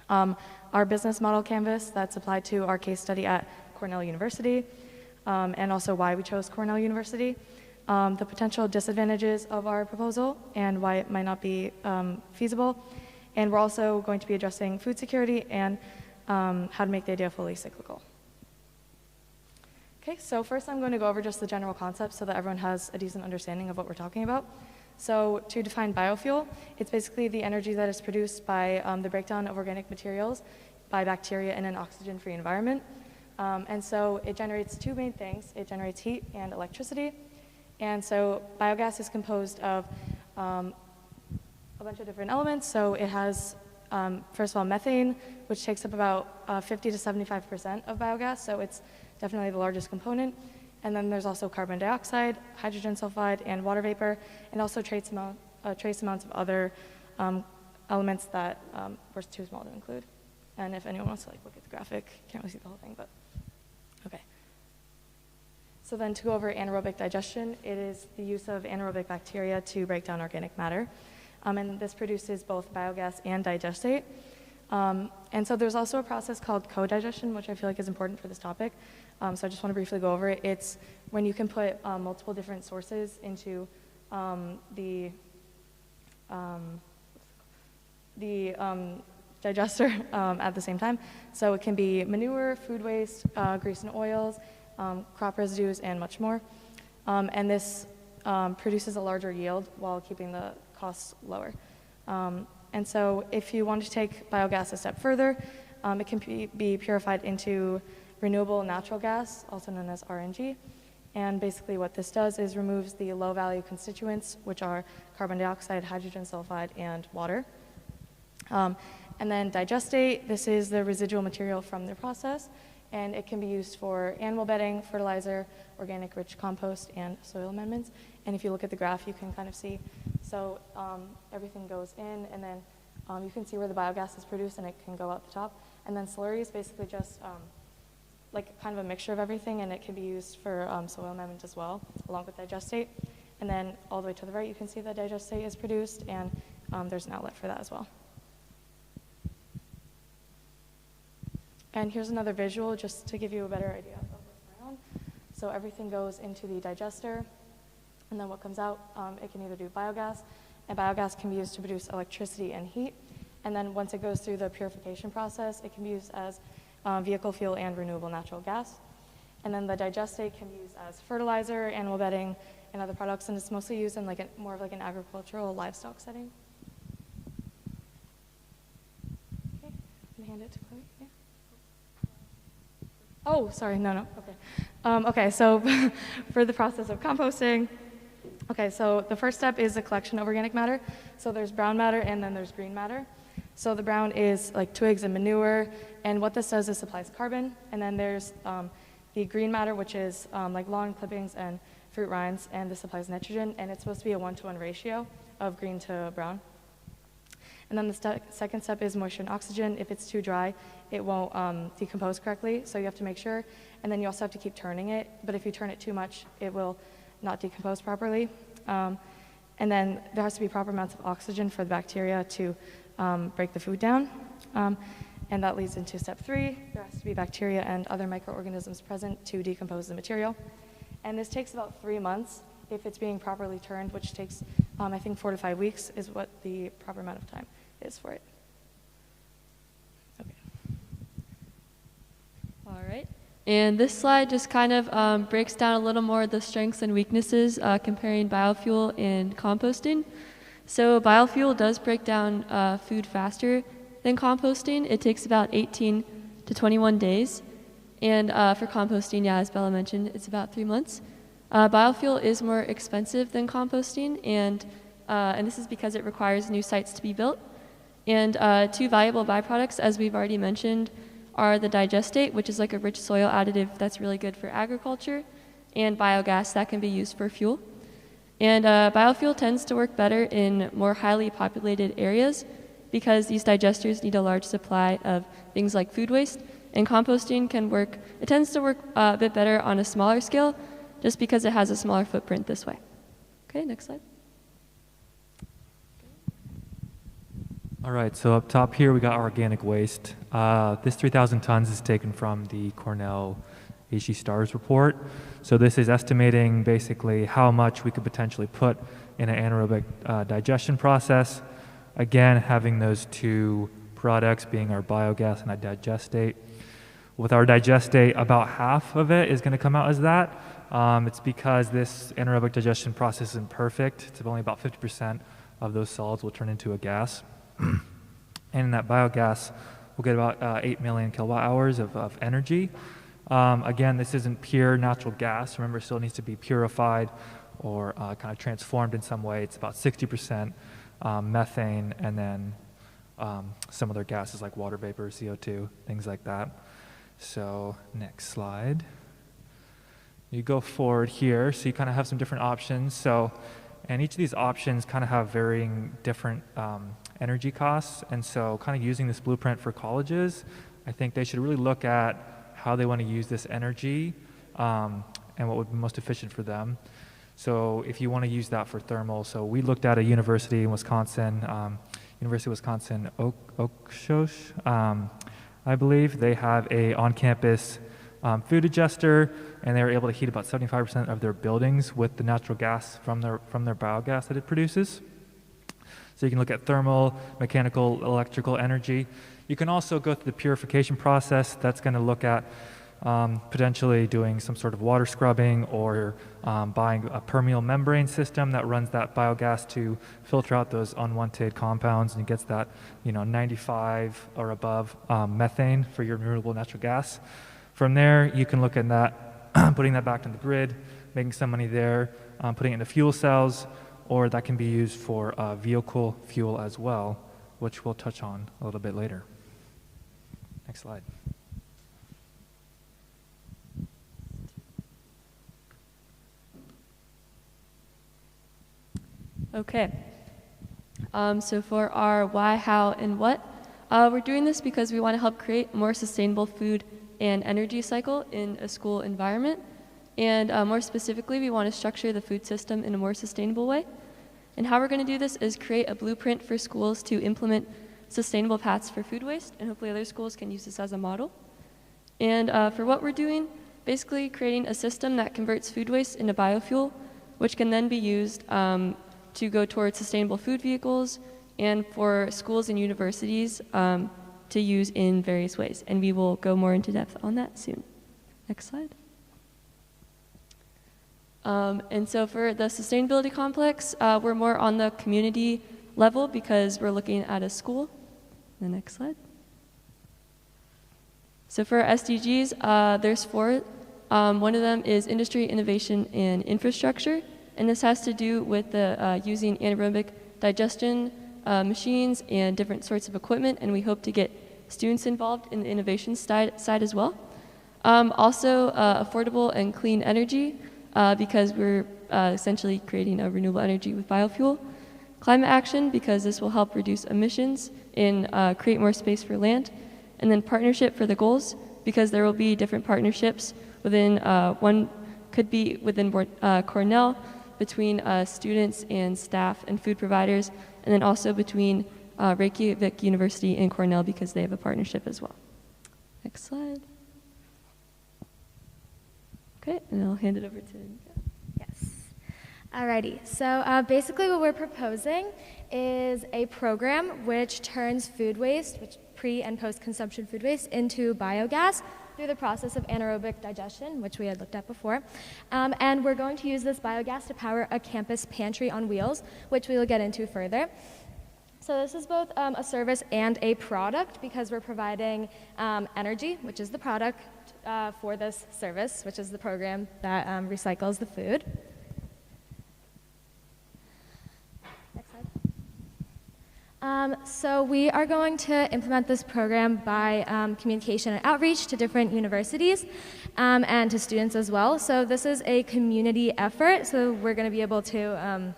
Our business model canvas that's applied to our case study at Cornell University, and also why we chose Cornell University. The potential disadvantages of our proposal and why it might not be feasible. And we're also going to be addressing food security and how to make the idea fully cyclical. Okay, so first I'm going to go over just the general concepts so that everyone has a decent understanding of what we're talking about. So to define biofuel, it's basically the energy that is produced by the breakdown of organic materials by bacteria in an oxygen-free environment. And so it generates two main things. It generates heat and electricity. And so biogas is composed of a bunch of different elements. So it has, first of all, methane, which takes up about 50 to 75% of biogas. So it's definitely the largest component. And then there's also carbon dioxide, hydrogen sulfide, and water vapor, and also trace amounts of other elements that were too small to include. And if anyone wants to look at the graphic, can't really see the whole thing, but okay. So then to go over anaerobic digestion, it is the use of anaerobic bacteria to break down organic matter. And this produces both biogas and digestate. And so there's also a process called co-digestion, which I feel like is important for this topic. So I just want to briefly go over it. It's when you can put multiple different sources into the digester at the same time. So it can be manure, food waste, grease and oils, crop residues, and much more. And this produces a larger yield while keeping the costs lower. And so if you want to take biogas a step further, it can be purified into renewable natural gas, also known as RNG. And basically what this does is removes the low-value constituents, which are carbon dioxide, hydrogen sulfide, and water. And then digestate, this is the residual material from the process, and it can be used for animal bedding, fertilizer, organic rich compost, and soil amendments. And if you look at the graph, you can kind of see, so everything goes in, and then you can see where the biogas is produced, and it can go out the top. And then slurry is basically just like kind of a mixture of everything, and it can be used for soil amendment as well, along with digestate. And then all the way to the right, you can see that digestate is produced, and there's an outlet for that as well. And here's another visual just to give you a better idea of what's going on. So everything goes into the digester, and then what comes out, it can either do biogas, and biogas can be used to produce electricity and heat. And then once it goes through the purification process, it can be used as vehicle fuel and renewable natural gas. And then the digestate can be used as fertilizer, animal bedding, and other products, and it's mostly used in like more of like an agricultural livestock setting. Okay, I'm gonna hand it to Chloe. Yeah. Oh, sorry, no, okay. Okay, so for the process of composting, okay, so the first step is the collection of organic matter. So there's brown matter and then there's green matter. So the brown is like twigs and manure, and what this does is supplies carbon. And then there's the green matter, which is like lawn clippings and fruit rinds, and this supplies nitrogen, and it's supposed to be a 1-to-1 ratio of green to brown. And then the second step is moisture and oxygen. If it's too dry, it won't decompose correctly, so you have to make sure. And then you also have to keep turning it, but if you turn it too much, it will not decompose properly. And then there has to be proper amounts of oxygen for the bacteria to break the food down. And that leads into step 3. There has to be bacteria and other microorganisms present to decompose the material. And this takes about 3 months if it's being properly turned, which takes, I think, 4 to 5 weeks is what the proper amount of time is for it. Okay. All right. And this slide just kind of breaks down a little more the strengths and weaknesses comparing biofuel and composting. So biofuel does break down food faster than composting. It takes about 18 to 21 days. And for composting, yeah, as Bella mentioned, it's about 3 months. Biofuel is more expensive than composting, and and this is because it requires new sites to be built. And two valuable byproducts, as we've already mentioned, are the digestate, which is like a rich soil additive that's really good for agriculture, and biogas that can be used for fuel. And biofuel tends to work better in more highly populated areas because these digesters need a large supply of things like food waste, and composting it tends to work a bit better on a smaller scale just because it has a smaller footprint this way. Okay, next slide. All right, so up top here we got organic waste. This 3,000 tons is taken from the Cornell HE STARS report. So this is estimating basically how much we could potentially put in an anaerobic digestion process. Again, having those two products being our biogas and our digestate. With our digestate, about half of it is going to come out as that. It's because this anaerobic digestion process isn't perfect. It's only about 50% of those solids will turn into a gas. And in that biogas, we'll get about 8 million kilowatt hours of energy. Again, this isn't pure natural gas. Remember, it still needs to be purified or kind of transformed in some way. It's about 60% methane, and then some other gases like water vapor, CO2, things like that. So next slide. You go forward here, so you kind of have some different options. So, and each of these options kind of have varying different energy costs. And so kind of using this blueprint for colleges, I think they should really look at how they want to use this energy and what would be most efficient for them. So if you want to use that for thermal, so we looked at a university in Wisconsin, University of Wisconsin Oshkosh, I believe. They have a on-campus food digester, and they were able to heat about 75% of their buildings with the natural gas from their biogas that it produces. So you can look at thermal, mechanical, electrical energy. You can also go through the purification process. That's going to look at potentially doing some sort of water scrubbing or buying a permeable membrane system that runs that biogas to filter out those unwanted compounds and gets that 95 or above methane for your renewable natural gas. From there, you can look at that, putting that back on the grid, making some money there, putting it into fuel cells, or that can be used for vehicle fuel as well, which we'll touch on a little bit later. Next slide. Okay. So for our why, how, and what, we're doing this because we want to help create a more sustainable food and energy cycle in a school environment. And more specifically, we want to structure the food system in a more sustainable way. And how we're going to do this is create a blueprint for schools to implement sustainable paths for food waste, and hopefully other schools can use this as a model. And for what we're doing, basically creating a system that converts food waste into biofuel, which can then be used to go towards sustainable food vehicles and for schools and universities to use in various ways. And we will go more into depth on that soon. Next slide. And so for the sustainability complex, we're more on the community level because we're looking at a school. The next slide. So for SDGs, there's 4. One of them is industry, innovation, and infrastructure. And this has to do with the using anaerobic digestion machines and different sorts of equipment. And we hope to get students involved in the innovation side as well. Also, affordable and clean energy. Because we're essentially creating a renewable energy with biofuel. Climate action, because this will help reduce emissions and create more space for land. And then partnership for the goals, because there will be different partnerships within, one could be within Cornell, between students and staff and food providers, and then also between Reykjavik University and Cornell, because they have a partnership as well. Next slide. Okay, and I'll hand it over to Deca. Yes. Alrighty, so basically what we're proposing is a program which turns food waste, which pre- and post-consumption food waste, into biogas through the process of anaerobic digestion, which we had looked at before. And we're going to use this biogas to power a campus pantry on wheels, which we will get into further. So this is both a service and a product because we're providing energy, which is the product, for this service, which is the program that recycles the food. Next So we are going to implement this program by communication and outreach to different universities and to students as well. So this is a community effort, so we're going to be able to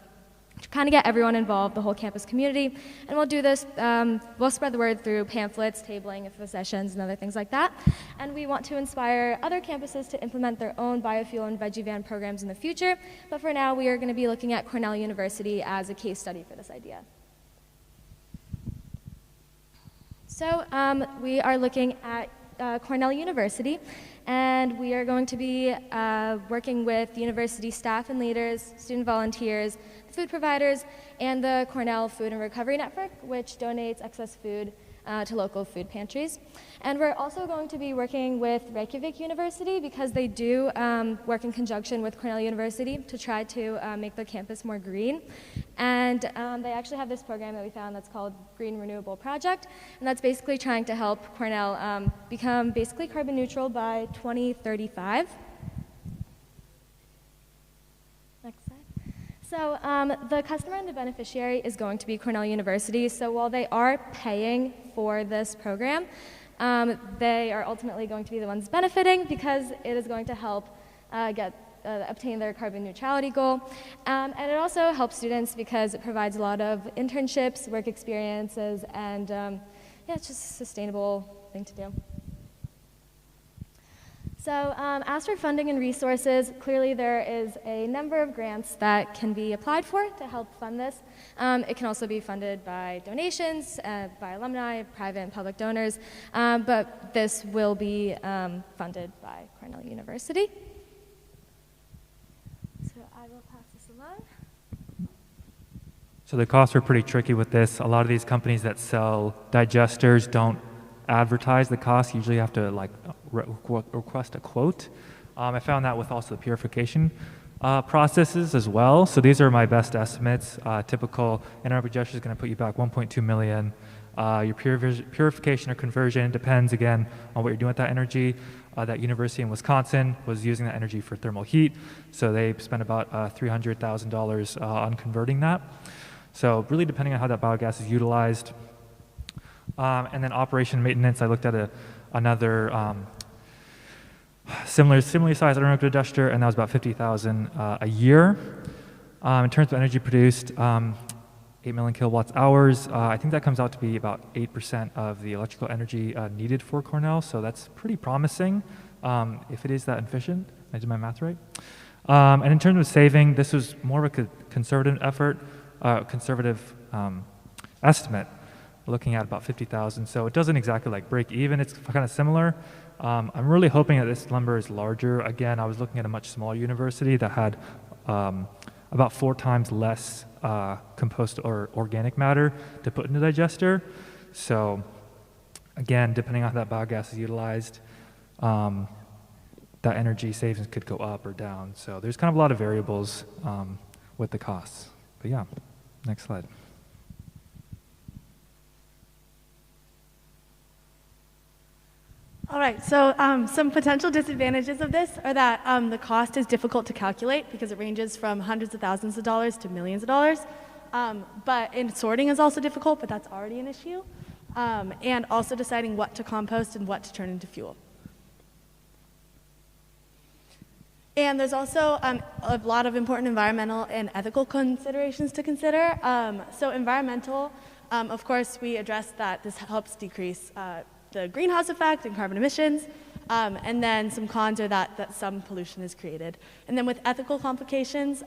kind of get everyone involved, the whole campus community, and we'll do this, we'll spread the word through pamphlets, tabling, info sessions, and other things like that. And we want to inspire other campuses to implement their own biofuel and veggie van programs in the future, but for now we are going to be looking at Cornell University as a case study for this idea. So we are looking at Cornell University, and we are going to be working with university staff and leaders, student volunteers, food providers, and the Cornell Food and Recovery Network, which donates excess food to local food pantries. And we're also going to be working with Reykjavik University because they do work in conjunction with Cornell University to try to make their campus more green. And they actually have this program that we found that's called Green Renewable Project, and that's basically trying to help Cornell become basically carbon neutral by 2035. Next slide. So the customer and the beneficiary is going to be Cornell University. So while they are paying for this program, they are ultimately going to be the ones benefiting because it is going to help obtain their carbon neutrality goal. And it also helps students because it provides a lot of internships, work experiences, and yeah, it's just a sustainable thing to do. So as for funding and resources, clearly there is a number of grants that can be applied for to help fund this. It can also be funded by donations, by alumni, private and public donors, but this will be funded by Cornell University. So I will pass this along. So the costs are pretty tricky with this. A lot of these companies that sell digesters don't advertise the cost. You usually have to request a quote. I found that with also the purification processes as well. So these are my best estimates. Typical anaerobic digestion is going to put you back 1.2 million. Your purification or conversion depends again on what you're doing with that energy. That university in Wisconsin was using that energy for thermal heat, so they spent about $300,000 on converting that. So really depending on how that biogas is utilized. And then operation and maintenance, I looked at another similarly sized anaerobic digester, and that was about $50,000 a year. In terms of energy produced, 8 million kilowatts hours. I think that comes out to be about 8% of the electrical energy needed for Cornell, so that's pretty promising if it is that efficient. I did my math right. And in terms of saving, this was more of a conservative effort, conservative estimate, looking at about 50,000. So it doesn't exactly like break even. It's kind of similar. I'm really hoping that this number is larger. Again, I was looking at a much smaller university that had about 4 times less compost or organic matter to put in the digester. So again, depending on how that biogas is utilized, that energy savings could go up or down. So there's kind of a lot of variables with the costs. But yeah, next slide. All right, so some potential disadvantages of this are that the cost is difficult to calculate because it ranges from hundreds of thousands of dollars to millions of dollars. But sorting is also difficult, but that's already an issue. And also deciding what to compost and what to turn into fuel. And there's also a lot of important environmental and ethical considerations to consider. So environmental, of course, we addressed that this helps decrease the greenhouse effect and carbon emissions, and then some cons are that some pollution is created. And then with ethical complications,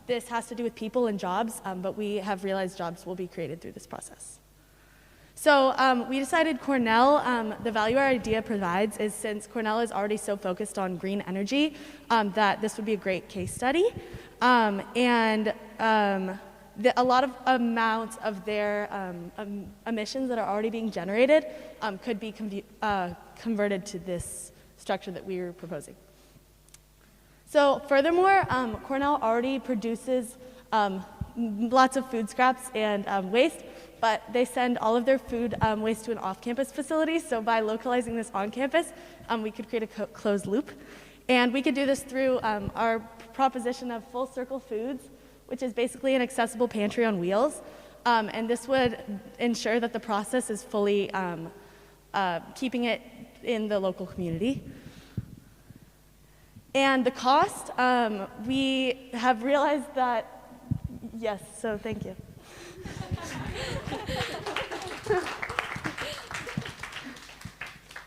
this has to do with people and jobs, but we have realized jobs will be created through this process. So we decided Cornell, the value our idea provides is since Cornell is already so focused on green energy, that this would be a great case study. A lot of amounts of their emissions that are already being generated could be converted to this structure that we are proposing. So furthermore, Cornell already produces lots of food scraps and waste, but they send all of their food waste to an off-campus facility. So by localizing this on campus, we could create a closed loop. And we could do this through our proposition of Full Circle Foods, which is basically an accessible pantry on wheels. And this would ensure that the process is fully keeping it in the local community. And the cost, we have realized that, yes, so thank you.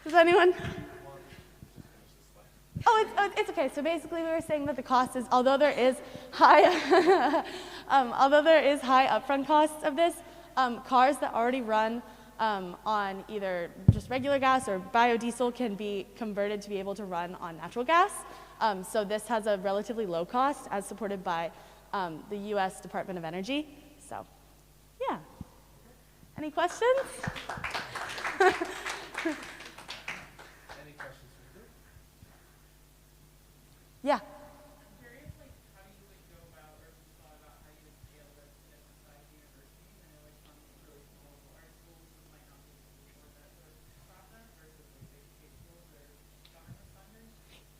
Does anyone? Oh, it's okay. So basically, we were saying that the cost is, although there is high upfront costs of this, cars that already run on either just regular gas or biodiesel can be converted to be able to run on natural gas. So this has a relatively low cost, as supported by the U.S. Department of Energy. So, yeah. Any questions? Yeah.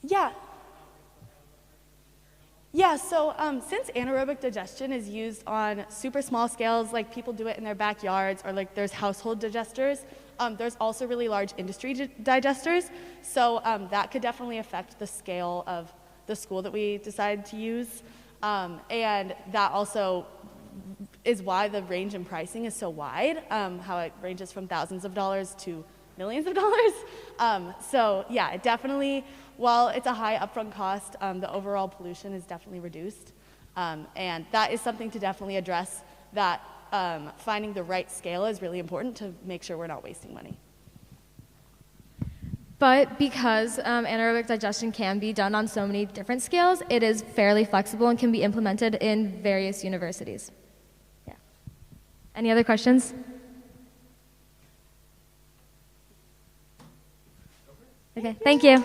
Yeah. Yeah, so since anaerobic digestion is used on super small scales, like people do it in their backyards, or like there's household digesters, there's also really large industry digesters. So that could definitely affect the scale of the school that we decide to use. And that also is why the range in pricing is so wide, how it ranges from thousands of dollars to millions of dollars. So yeah, it definitely, while it's a high upfront cost, the overall pollution is definitely reduced. And that is something to definitely address, that finding the right scale is really important to make sure we're not wasting money. But because anaerobic digestion can be done on so many different scales, it is fairly flexible and can be implemented in various universities. Yeah. Any other questions? Okay, thank you.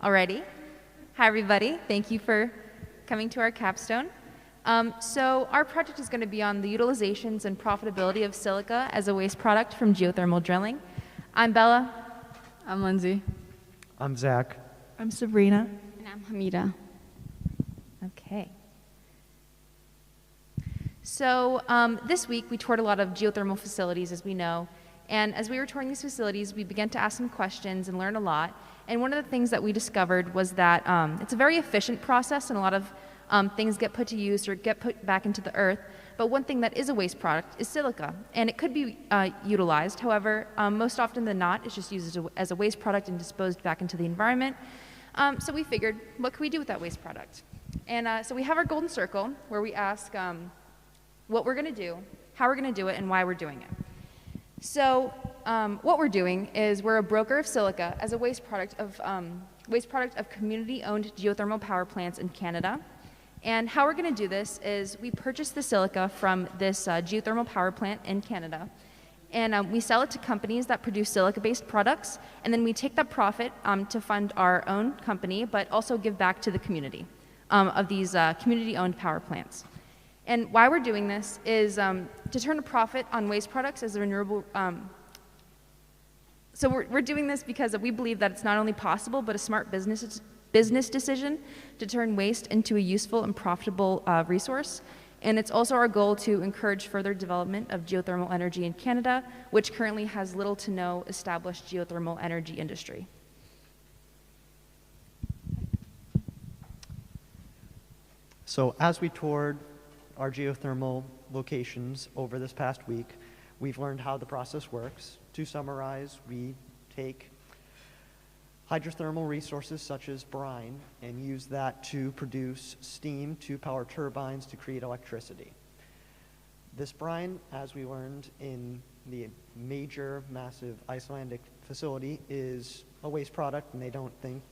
Alrighty. Hi, everybody. Thank you for coming to our capstone. So our project is going to be on the utilizations and profitability of silica as a waste product from geothermal drilling. I'm Bella. I'm Lindsay. I'm Zach. I'm Sabrina. And I'm Hamida. Okay. So this week we toured a lot of geothermal facilities, as we know. And as we were touring these facilities, we began to ask some questions and learn a lot. And one of the things that we discovered was that it's a very efficient process, and a lot of things get put to use or get put back into the earth. But one thing that is a waste product is silica, and it could be utilized. However, most often than not, it's just used as a waste product and disposed back into the environment. So we figured, what can we do with that waste product? And so we have our golden circle, where we ask what we're going to do, how we're going to do it, and why we're doing it. So what we're doing is we're a broker of silica as a waste product of community-owned geothermal power plants in Canada. And how we're going to do this is we purchase the silica from this geothermal power plant in Canada, and we sell it to companies that produce silica-based products, and then we take that profit to fund our own company, but also give back to the community of these community-owned power plants. And why we're doing this is to turn a profit on waste products as a renewable. So we're doing this because we believe that it's not only possible, but a smart business decision to turn waste into a useful and profitable resource. And it's also our goal to encourage further development of geothermal energy in Canada, which currently has little to no established geothermal energy industry. So as we toured our geothermal locations over this past week, we've learned how the process works. To summarize, we take hydrothermal resources such as brine and use that to produce steam to power turbines to create electricity. This brine, as we learned in the major, massive Icelandic facility, is a waste product, and they don't think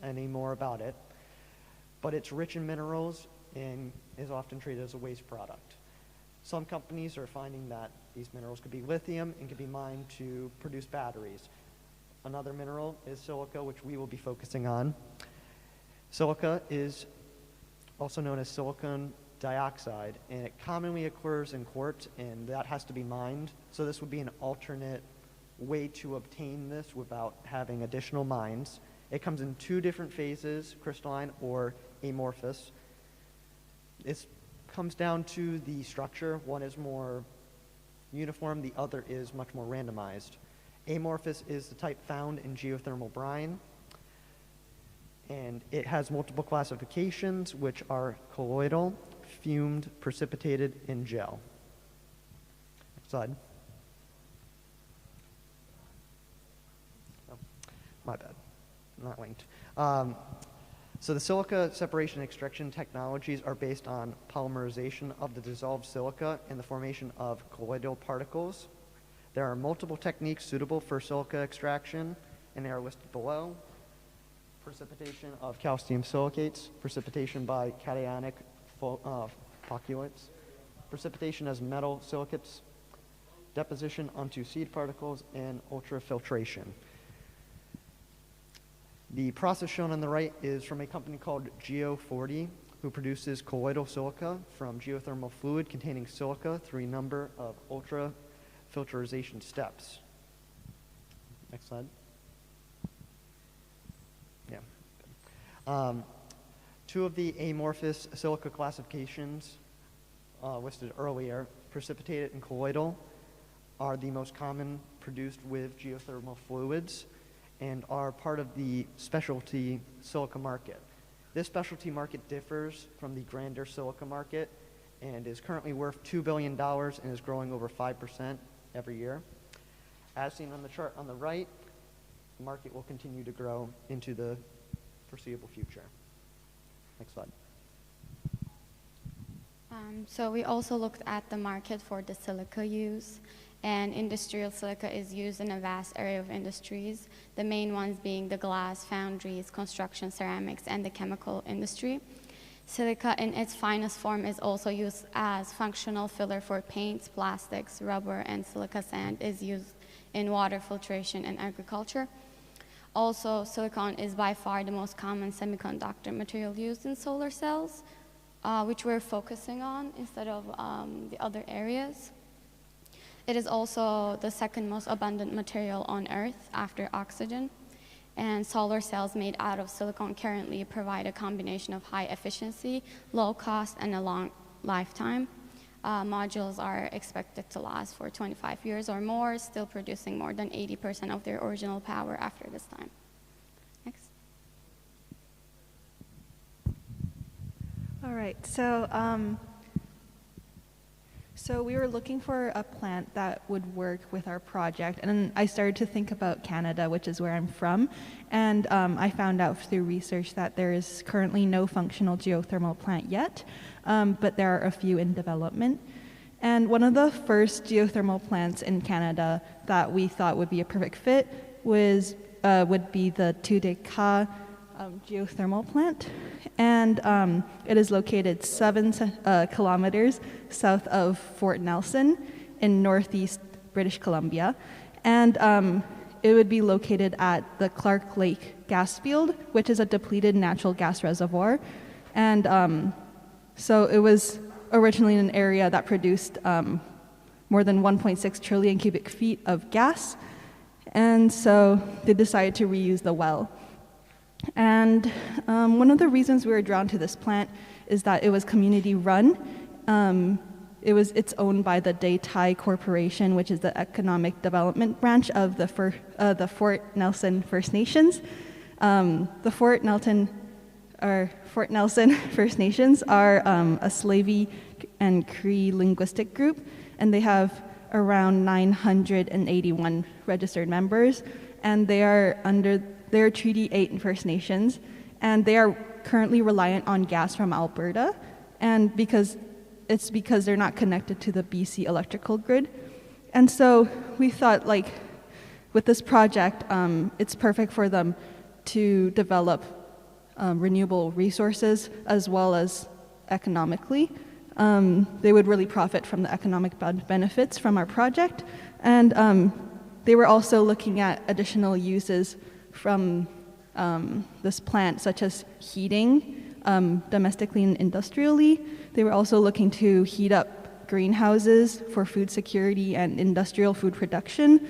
any more about it. But it's rich in minerals and is often treated as a waste product. Some companies are finding that these minerals could be lithium and could be mined to produce batteries. Another mineral is silica, which we will be focusing on. Silica is also known as silicon dioxide, and it commonly occurs in quartz, and that has to be mined. So this would be an alternate way to obtain this without having additional mines. It comes in two different phases, crystalline or amorphous. It comes down to the structure. One is more uniform, the other is much more randomized. Amorphous is the type found in geothermal brine, and it has multiple classifications, which are colloidal, fumed, precipitated, and gel. Next slide. Oh, my bad, not linked. So the silica separation and extraction technologies are based on polymerization of the dissolved silica and the formation of colloidal particles. There are multiple techniques suitable for silica extraction, and they are listed below. Precipitation of calcium silicates, precipitation by cationic flocculates, precipitation as metal silicates, deposition onto seed particles, and ultrafiltration. The process shown on the right is from a company called Geo40, who produces colloidal silica from geothermal fluid containing silica through a number of ultrafiltration steps. Next slide. Yeah. Two of the amorphous silica classifications listed earlier, precipitated and colloidal, are the most common produced with geothermal fluids and are part of the specialty silica market. This specialty market differs from the grander silica market and is currently worth $2 billion and is growing over 5% every year. As seen on the chart on the right, the market will continue to grow into the foreseeable future. Next slide. So we also looked at the market for the silica use, and industrial silica is used in a vast area of industries, the main ones being the glass, foundries, construction, ceramics, and the chemical industry. Silica in its finest form is also used as functional filler for paints, plastics, rubber, and silica sand is used in water filtration and agriculture. Also, silicon is by far the most common semiconductor material used in solar cells, which we're focusing on instead of the other areas. It is also the second most abundant material on Earth after oxygen, and solar cells made out of silicon currently provide a combination of high efficiency, low cost, and a long lifetime. Modules are expected to last for 25 years or more, still producing more than 80% of their original power after this time. Next. All right, so we were looking for a plant that would work with our project, and I started to think about Canada, which is where I'm from, and I found out through research that there is currently no functional geothermal plant yet, but there are a few in development. And one of the first geothermal plants in Canada that we thought would be a perfect fit would be the Deca geothermal plant, and it is located 7 kilometers south of Fort Nelson in northeast British Columbia, and it would be located at the Clark Lake gas field, which is a depleted natural gas reservoir, and so it was originally in an area that produced more than 1.6 trillion cubic feet of gas, and so they decided to reuse the well. And one of the reasons we were drawn to this plant is that it was community run. It's owned by the Deca Corporation, which is the economic development branch of the Fort Nelson First Nations. The Fort Nelson Fort Nelson First Nations are a Slavey and Cree linguistic group, and they have around 981 registered members, and they're Treaty 8 First Nations, and they are currently reliant on gas from Alberta, and because they're not connected to the BC electrical grid. And so we thought, like, with this project, it's perfect for them to develop renewable resources as well as economically. They would really profit from the economic benefits from our project. And they were also looking at additional uses from this plant, such as heating, domestically and industrially. They were also looking to heat up greenhouses for food security and industrial food production,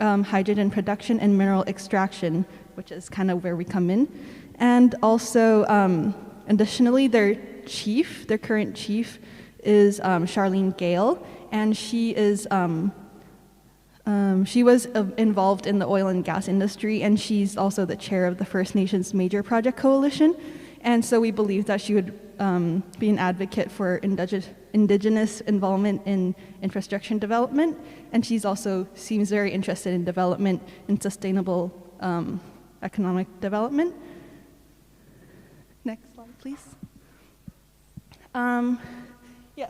hydrogen production, and mineral extraction, which is kind of where we come in. And also, additionally, their current chief is Charlene Gale, and she was involved in the oil and gas industry, and she's also the chair of the First Nations Major Project Coalition. And so we believe that she would be an advocate for Indigenous involvement in infrastructure development, and she's also seems very interested in development and sustainable economic development. Next slide, please.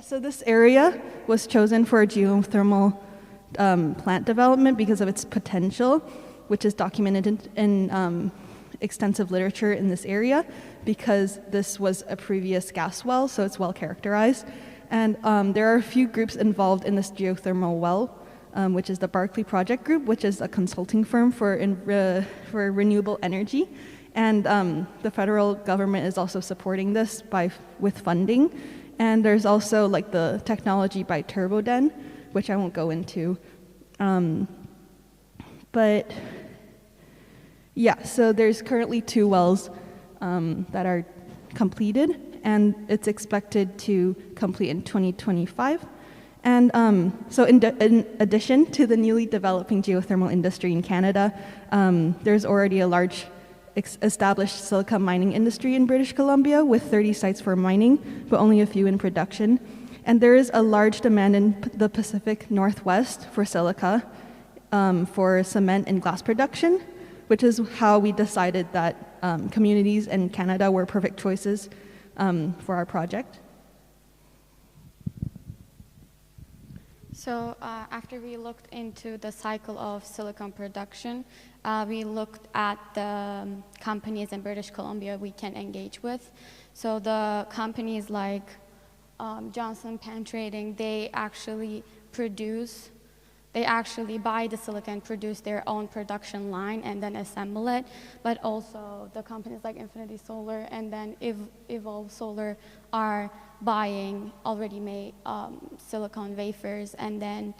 So this area was chosen for geothermal plant development because of its potential, which is documented in extensive literature in this area, because this was a previous gas well, so it's well characterized. And there are a few groups involved in this geothermal well, which is the Barclay Project Group, which is a consulting firm for renewable energy. And the federal government is also supporting this with funding. And there's also like the technology by Turboden, which I won't go into. But yeah, so there's currently 2 wells that are completed, and it's expected to complete in 2025. And so in addition to the newly developing geothermal industry in Canada, there's already a large established silica mining industry in British Columbia with 30 sites for mining, but only a few in production. And there is a large demand in the Pacific Northwest for silica for cement and glass production, which is how we decided that communities in Canada were perfect choices for our project. So after we looked into the cycle of silicon production, we looked at the companies in British Columbia we can engage with. So the companies like Johnson Pan Trading, they actually buy the silica and produce their own production line and then assemble it. But also the companies like Infinity Solar and then Evolve Solar are buying already made silicon wafers and then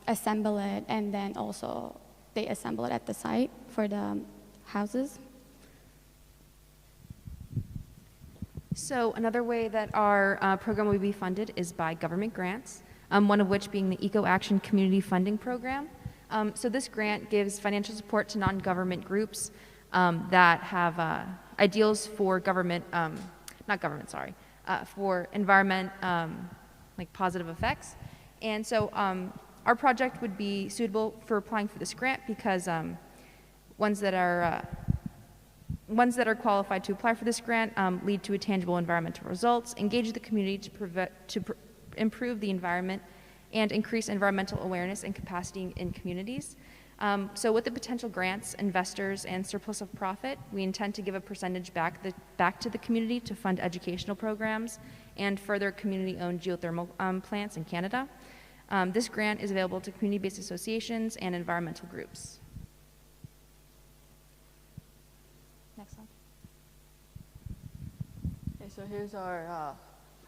assemble it, and then also they assemble it at the site for the houses. So another way that our program will be funded is by government grants, one of which being the Eco Action Community Funding Program. So this grant gives financial support to non-government groups that have ideals for for environment, like positive effects. And so our project would be suitable for applying for this grant because ones that are qualified to apply for this grant lead to tangible environmental results, engage the community to improve the environment, and increase environmental awareness and capacity in communities. So with the potential grants, investors, and surplus of profit, we intend to give a percentage back to the community to fund educational programs and further community-owned geothermal plants in Canada. This grant is available to community-based associations and environmental groups. Next slide. Okay, so here's our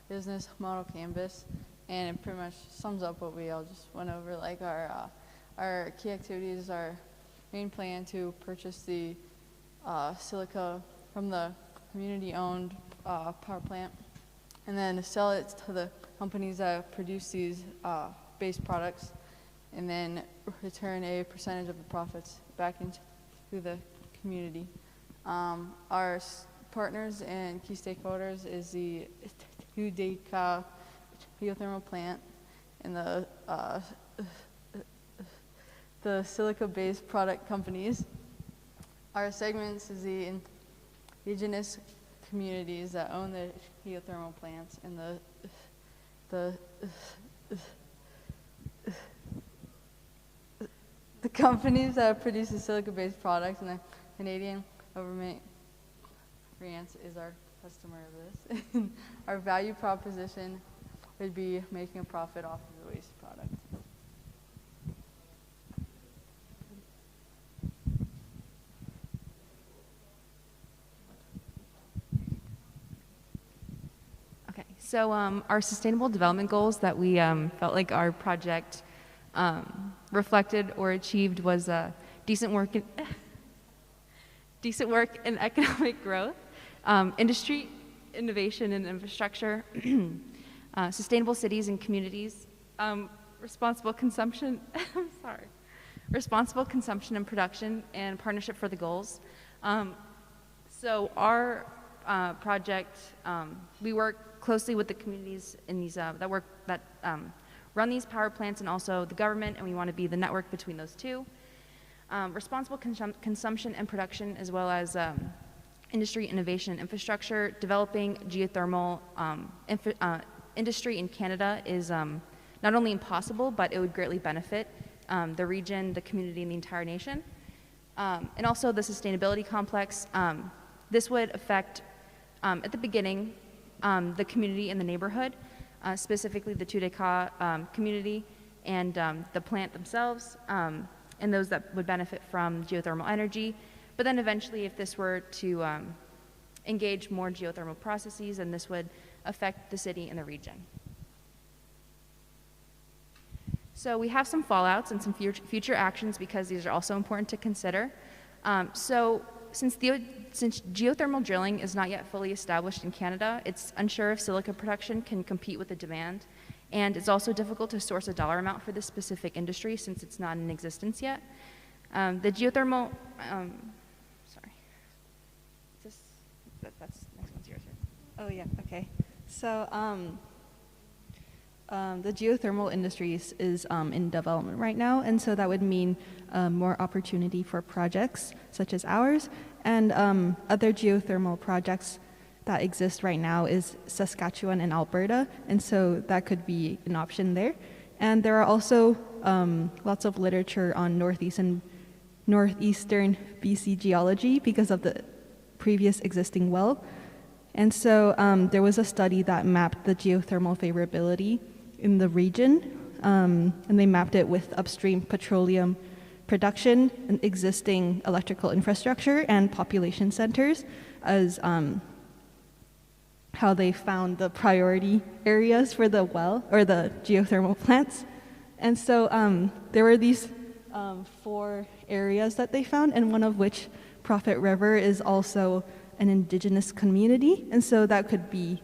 business model canvas, and it pretty much sums up what we all just went over. Like our key activities, our main plan to purchase the silica from the community-owned power plant, and then sell it to the companies that produce these base products, and then return a percentage of the profits back into the community. Our partners and key stakeholders is the new Deca geothermal plant and the silica-based product companies. Our segments is the indigenous communities that own the geothermal plants and the companies that produce the silica-based products, and the Canadian government grants is our customer of this. Our value proposition would be making a profit off of the waste product. Okay, so our sustainable development goals that we felt like our project reflected or achieved was decent work in economic growth, industry, innovation and infrastructure, sustainable cities and communities, responsible consumption, responsible consumption and production, and partnership for the goals. So our project, we work closely with the communities in these that run these power plants and also the government, and we want to be the network between those two. Responsible consumption and production, as well as industry, innovation, and infrastructure. Developing geothermal industry in Canada is not only impossible, but it would greatly benefit the region, the community, and the entire nation. And also the sustainability complex. This would affect, at the beginning, the community in the neighborhood, specifically the Deca community and the plant themselves, and those that would benefit from geothermal energy. But then eventually, if this were to engage more geothermal processes, then this would affect the city and the region. So we have some fallouts and some future actions because these are also important to consider. Since geothermal drilling is not yet fully established in Canada, it's unsure if silica production can compete with the demand. And it's also difficult to source a dollar amount for this specific industry since it's not in existence yet. The geothermal, sorry. That's next one's yours. Oh yeah, okay. So the geothermal industry is in development right now, and so that would mean more opportunity for projects such as ours, and other geothermal projects that exist right now is Saskatchewan and Alberta, and so that could be an option there. And there are also lots of literature on northeastern BC geology because of the previous existing well. And so there was a study that mapped the geothermal favorability in the region, and they mapped it with upstream petroleum production and existing electrical infrastructure and population centers as how they found the priority areas for the well or the geothermal plants. And so there were these 4 areas that they found, and one of which, Prophet River, is also an indigenous community, and so that could be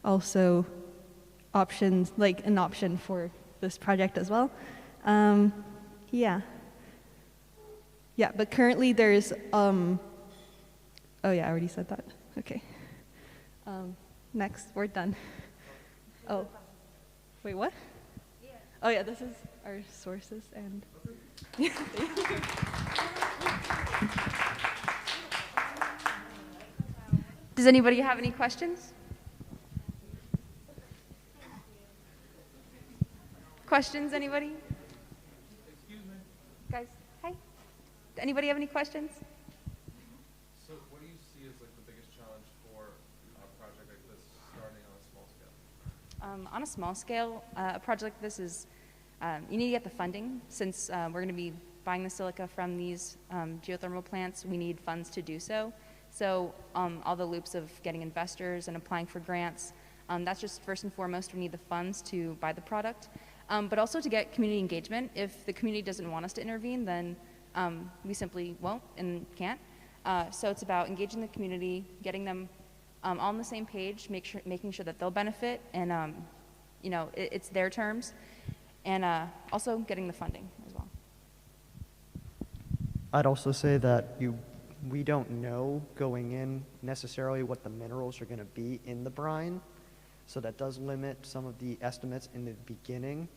also options, like an option for this project as well. Yeah, but currently there's, oh yeah, I already said that, okay. Next, we're done. Oh, wait, what? Yeah. Oh yeah, this is our sources and, yeah, thank you. Does anybody have any questions? Questions, anybody? Excuse me. Guys, hi. Anybody have any questions? So what do you see as like the biggest challenge for a project like this starting on a small scale? On a small scale, a project like this is, you need to get the funding. Since we're going to be buying the silica from these geothermal plants, we need funds to do so. So all the loops of getting investors and applying for grants, that's just first and foremost, we need the funds to buy the product. But also to get community engagement. If the community doesn't want us to intervene, then we simply won't and can't. So it's about engaging the community, getting them all on the same page, making sure that they'll benefit, and you know, it's their terms, and also getting the funding as well. I'd also say that we don't know going in necessarily what the minerals are going to be in the brine. So that does limit some of the estimates in the beginning,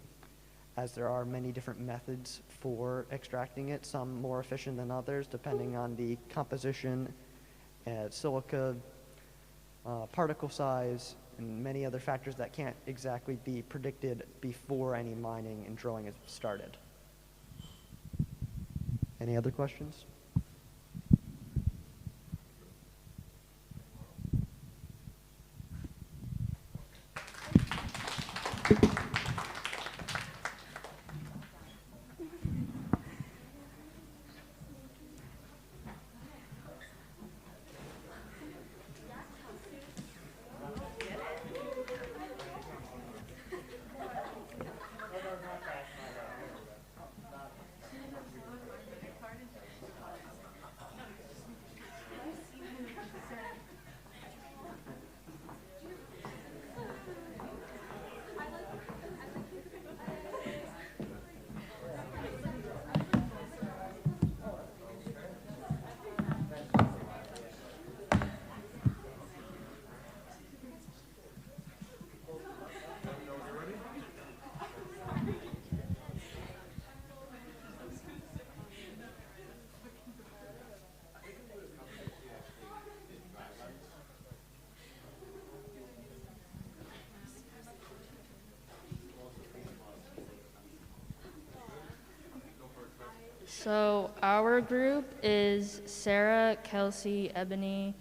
as there are many different methods for extracting it, some more efficient than others, depending on the composition, silica, particle size, and many other factors that can't exactly be predicted before any mining and drilling is started. Any other questions? So our group is Sarah, Kelsey, Ebony,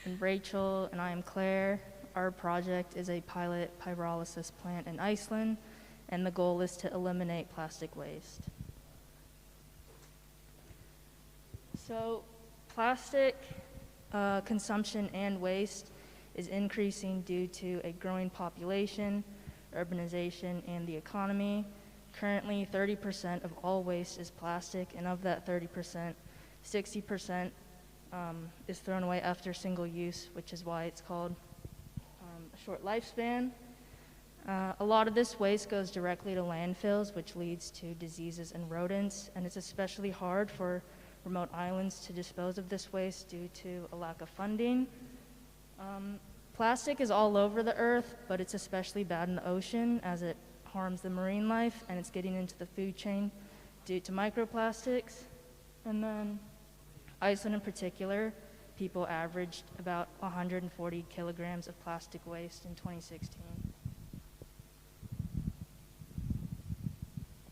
and Rachel, and I am Claire. Our project is a pilot pyrolysis plant in Iceland, and the goal is to eliminate plastic waste. So plastic consumption and waste is increasing due to a growing population, urbanization, and the economy. Currently, 30% of all waste is plastic, and of that 30%, 60% is thrown away after single use, which is why it's called a short lifespan. A lot of this waste goes directly to landfills, which leads to diseases and rodents, and it's especially hard for remote islands to dispose of this waste due to a lack of funding. Plastic is all over the earth, but it's especially bad in the ocean as it harms the marine life, and it's getting into the food chain due to microplastics. And then Iceland in particular, people averaged about 140 kilograms of plastic waste in 2016.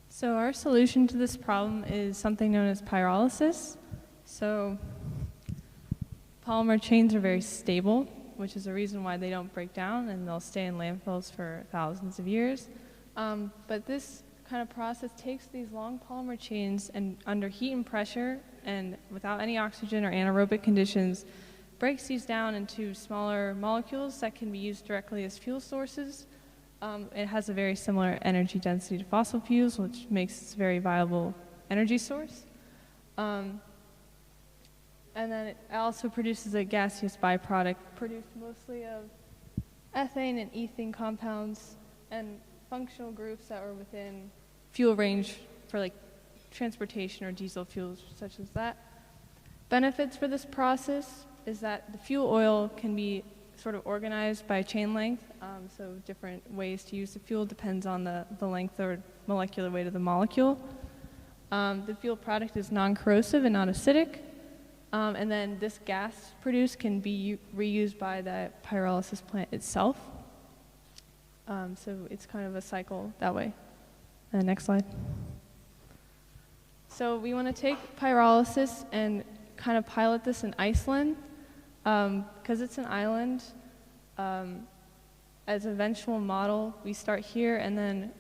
So our solution to this problem is something known as pyrolysis. So polymer chains are very stable, which is the reason why they don't break down, and they'll stay in landfills for thousands of years. But this kind of process takes these long polymer chains and under heat and pressure and without any oxygen or anaerobic conditions, breaks these down into smaller molecules that can be used directly as fuel sources. It has a very similar energy density to fossil fuels, which makes it a very viable energy source. And then it also produces a gaseous byproduct produced mostly of ethane and ethane compounds and functional groups that are within fuel range for like transportation or diesel fuels such as that. Benefits for this process is that the fuel oil can be sort of organized by chain length, so different ways to use the fuel depends on the length or molecular weight of the molecule. The fuel product is non-corrosive and not acidic, and then this gas produced can be reused by the pyrolysis plant itself. So it's kind of a cycle that way. Next slide. So we want to take pyrolysis and kind of pilot this in Iceland. Because it's an island, as an eventual model, we start here and then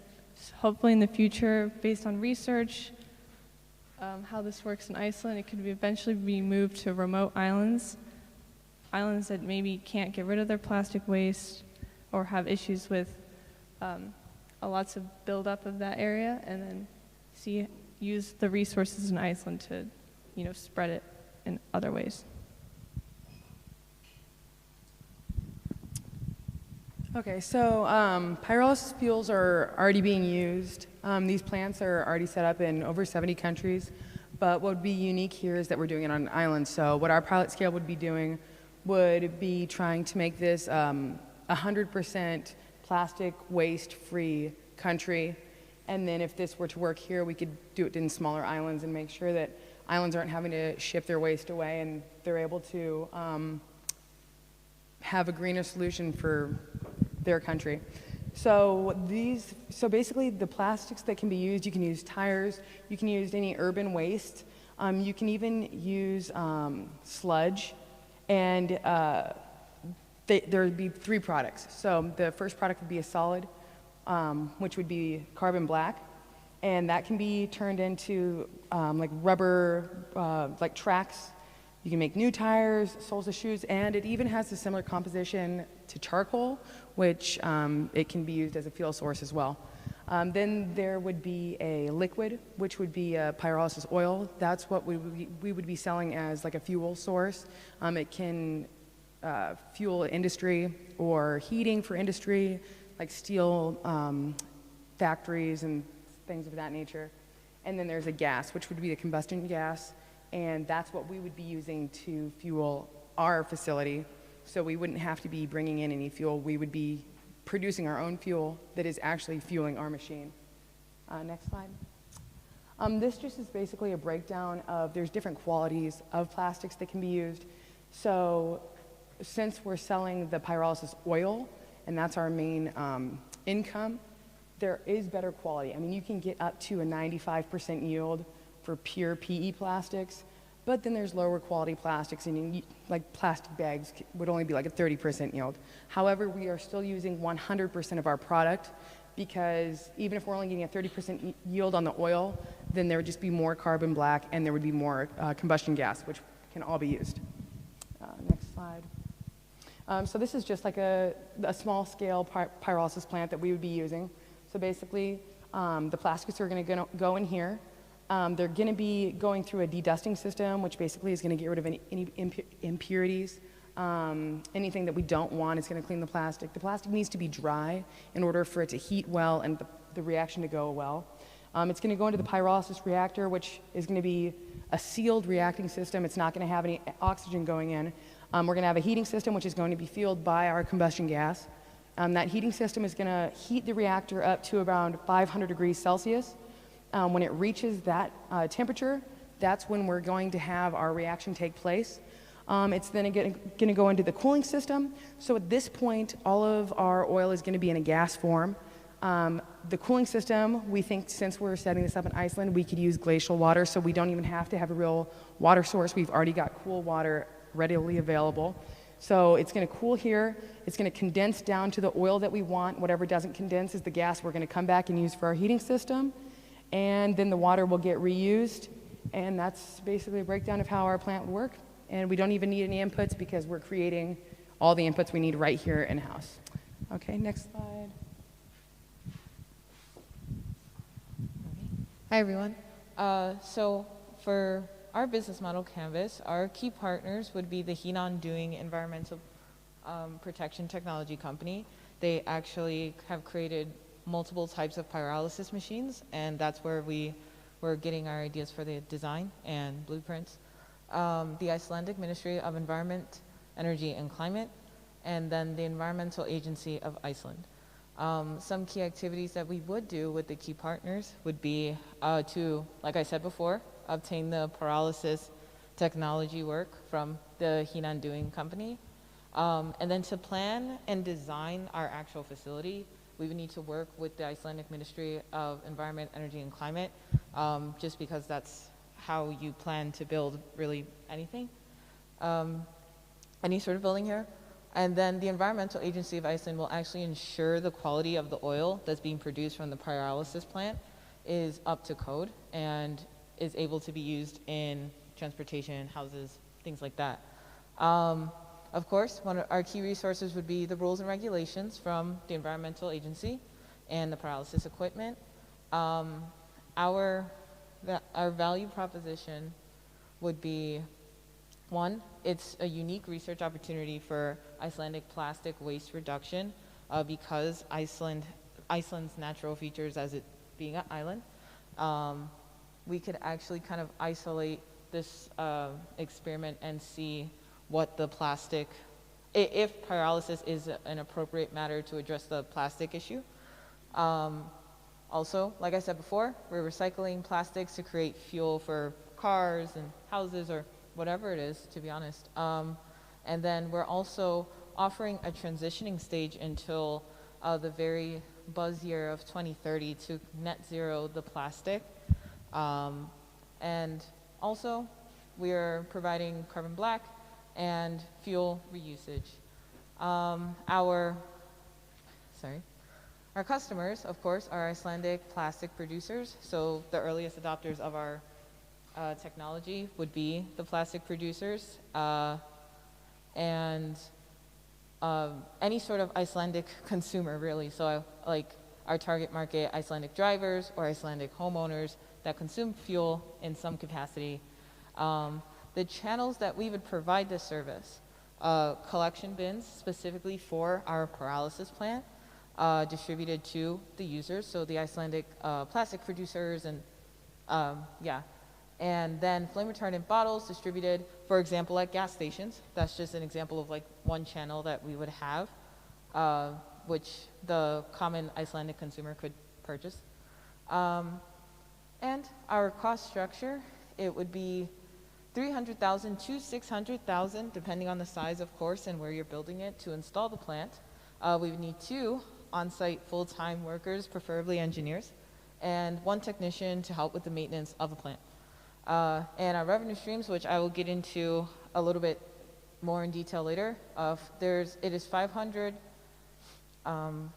hopefully in the future, based on research, how this works in Iceland, it could eventually be moved to remote islands, islands that maybe can't get rid of their plastic waste or have issues with lots of buildup of that area, and then use the resources in Iceland to, spread it in other ways. Okay, so pyrolysis fuels are already being used. These plants are already set up in over 70 countries, But what would be unique here is that we're doing it on an island. So what our pilot scale would be doing would be trying to make this 100% plastic waste-free country. And then if this were to work here, we could do it in smaller islands and make sure that islands aren't having to ship their waste away and they're able to have a greener solution for their country. So basically the plastics that can be used, you can use tires, you can use any urban waste, you can even use sludge, and there would be 3 products. So the first product would be a solid, which would be carbon black, and that can be turned into like rubber, like tracks. You can make new tires, soles of shoes, and it even has a similar composition to charcoal, which it can be used as a fuel source as well. Then there would be a liquid, which would be a pyrolysis oil. That's what we would be selling as like a fuel source. It can fuel industry or heating for industry, like steel factories and things of that nature. And then there's a gas, which would be a combustion gas, and that's what we would be using to fuel our facility. So we wouldn't have to be bringing in any fuel. We would be producing our own fuel that is actually fueling our machine. Next slide. This just is basically a breakdown of, there's different qualities of plastics that can be used. So since we're selling the pyrolysis oil, and that's our main income, there is better quality. I mean, you can get up to a 95% yield for pure PE plastics, but then there's lower quality plastics, and like plastic bags would only be like a 30% yield. However, we are still using 100% of our product, because even if we're only getting a 30% yield on the oil, then there would just be more carbon black and there would be more combustion gas, which can all be used. Next slide. So this is just like a small scale pyrolysis plant that we would be using. So basically, the plastics are going to go in here. They're going to be going through a dedusting system, which basically is going to get rid of any impurities. Anything that we don't want is going to clean the plastic. The plastic needs to be dry in order for it to heat well and the reaction to go well. It's going to go into the Pyrolysis Reactor, which is going to be a sealed reacting system. It's not going to have any oxygen going in. We're going to have a heating system, which is going to be fueled by our combustion gas. That heating system is going to heat the reactor up to around 500 degrees Celsius. When it reaches that temperature, that's when we're going to have our reaction take place. It's then going to go into the cooling system. So at this point, all of our oil is going to be in a gas form. The cooling system, we think since we're setting this up in Iceland, we could use glacial water, so we don't even have to have a real water source. We've already got cool water readily available. So it's going to cool here. It's going to condense down to the oil that we want. Whatever doesn't condense is the gas we're going to come back and use for our heating system. And then the water will get reused. And that's basically a breakdown of how our plant would work. And we don't even need any inputs because we're creating all the inputs we need right here in-house. Okay, next slide. Hi, everyone. So for our business model canvas, our key partners would be the Henan Doing Environmental Protection Technology Company. They actually have created multiple types of pyrolysis machines, and that's where we were getting our ideas for the design and blueprints. The Icelandic Ministry of Environment, Energy and Climate, and then the Environmental Agency of Iceland. Some key activities that we would do with the key partners would be to, like I said before, obtain the pyrolysis technology work from the Henan Doing company. And then to plan and design our actual facility, we would need to work with the Icelandic Ministry of Environment, Energy and Climate, just because that's how you plan to build really anything, any sort of building here. And then the Environmental Agency of Iceland will actually ensure the quality of the oil that's being produced from the pyrolysis plant is up to code and is able to be used in transportation, houses, things like that. Of course, one of our key resources would be the rules and regulations from the Environmental Agency and the pyrolysis equipment. Our value proposition would be, one, it's a unique research opportunity for Icelandic plastic waste reduction because Iceland's natural features as it being an island we could actually kind of isolate this experiment and see what the plastic, if pyrolysis is an appropriate matter to address the plastic issue. Also, like I said before, we're recycling plastics to create fuel for cars and houses or whatever it is, to be honest. And then we're also offering a transitioning stage until the very buzz year of 2030 to net zero the plastic. And also, we are providing carbon black and fuel reusage. Our customers, of course, are Icelandic plastic producers. So the earliest adopters of our technology would be the plastic producers. And any sort of Icelandic consumer, really. So like our target market, Icelandic drivers or Icelandic homeowners that consume fuel in some capacity. The channels that we would provide this service, collection bins specifically for our pyrolysis plant, distributed to the users, so the Icelandic plastic producers and and then flame retardant bottles distributed, for example, at gas stations. That's just an example of like one channel that we would have, which the common Icelandic consumer could purchase. And our cost structure, it would be $300,000 to $600,000, depending on the size, of course, and where you're building it to install the plant. We would need 2 on-site full-time workers, preferably engineers, and 1 technician to help with the maintenance of the plant. And our revenue streams, which I will get into a little bit more in detail later, it is 500,000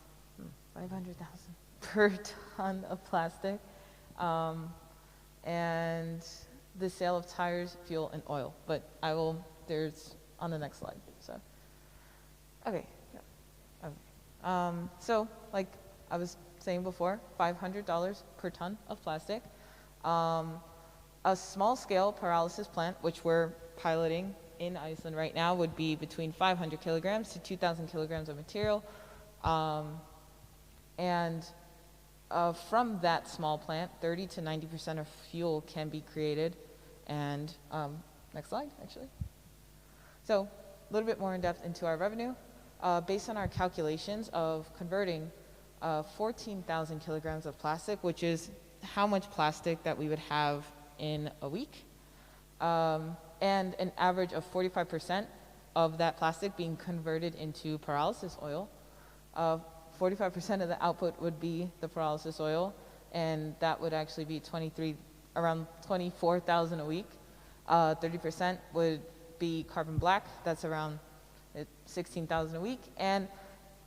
per ton of plastic, and the sale of tires, fuel, and oil. But there's on the next slide. So, okay. So, like I was saying before, $500 per ton of plastic. A small-scale pyrolysis plant, which we're piloting in Iceland right now, would be between 500 kilograms to 2,000 kilograms of material. From that small plant, 30 to 90% of fuel can be created. And next slide, actually. So a little bit more in depth into our revenue. Based on our calculations of converting 14,000 kilograms of plastic, which is how much plastic that we would have in a week, and an average of 45% of that plastic being converted into pyrolysis oil. 45% of the output would be the pyrolysis oil, and that would actually be around 24,000 a week. 30% would be carbon black, that's around 16,000 a week. And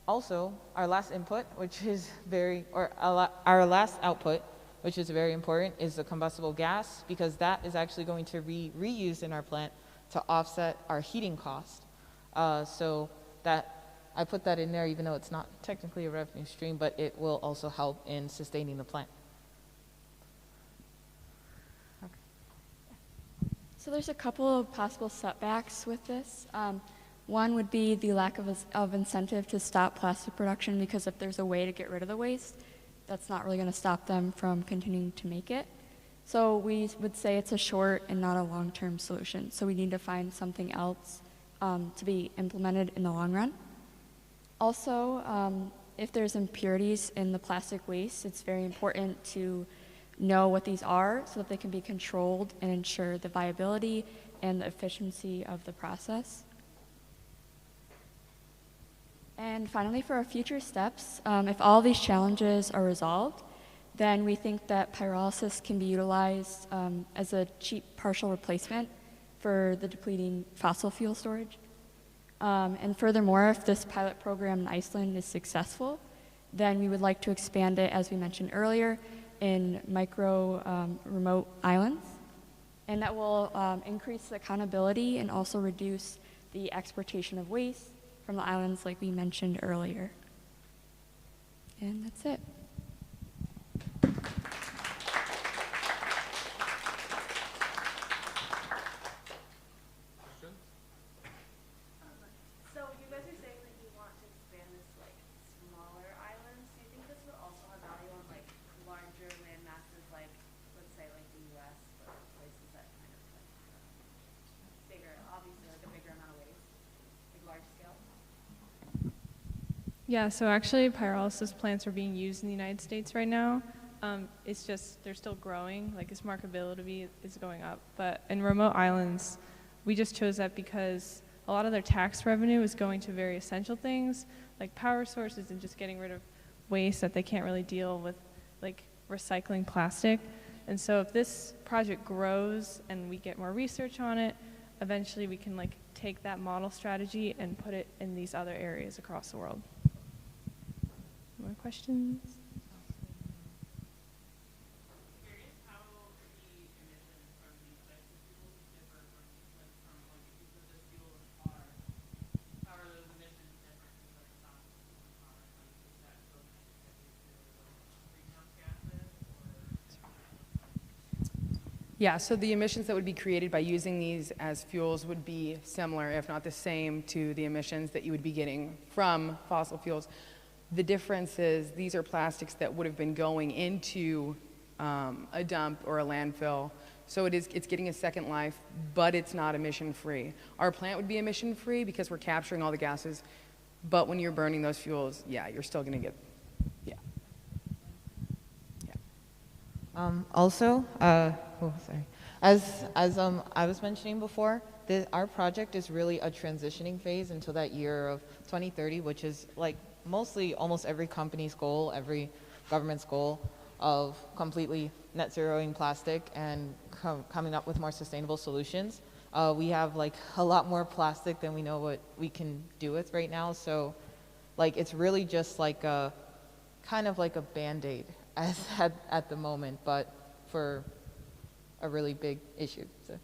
also our last input, which is our last output, which is very important, is the combustible gas, because that is actually going to be reused in our plant to offset our heating cost. So that I put that in there, even though it's not technically a revenue stream, but it will also help in sustaining the plant. So there's a couple of possible setbacks with this. One would be the lack of incentive to stop plastic production, because if there's a way to get rid of the waste, that's not really going to stop them from continuing to make it. So we would say it's a short and not a long-term solution. So we need to find something else to be implemented in the long run. Also, if there's impurities in the plastic waste, it's very important to know what these are so that they can be controlled and ensure the viability and the efficiency of the process. And finally, for our future steps, if all these challenges are resolved, then we think that pyrolysis can be utilized as a cheap partial replacement for the depleting fossil fuel storage. And furthermore, if this pilot program in Iceland is successful, then we would like to expand it, as we mentioned earlier, in remote islands. And that will increase the accountability and also reduce the exportation of waste from the islands like we mentioned earlier. And that's it. So you guys are saying that you want to expand this like smaller islands. Do you think this would also have value on like larger land masses, like let's say like the Yeah, so actually pyrolysis plants are being used in the United States right now. It's just, they're still growing, like its marketability is going up. But in remote islands, we just chose that because a lot of their tax revenue is going to very essential things, like power sources and just getting rid of waste that they can't really deal with, like recycling plastic. And so if this project grows and we get more research on it, eventually we can like take that model strategy and put it in these other areas across the world. More questions? Yeah, so the emissions that would be created by using these as fuels would be similar, if not the same, to the emissions that you would be getting from fossil fuels. The difference is these are plastics that would have been going into a dump or a landfill. So it's getting a second life, but it's not emission-free. Our plant would be emission-free because we're capturing all the gases, but when you're burning those fuels, yeah, you're still going to get, yeah. Also, as I was mentioning before, our project is really a transitioning phase until that year of 2030, which is like mostly almost every company's goal, every government's goal of completely net zeroing plastic and coming up with more sustainable solutions. We have like a lot more plastic than we know what we can do with right now. So like it's really just like a kind of like a Band-Aid at the moment, but for a really big issue. So.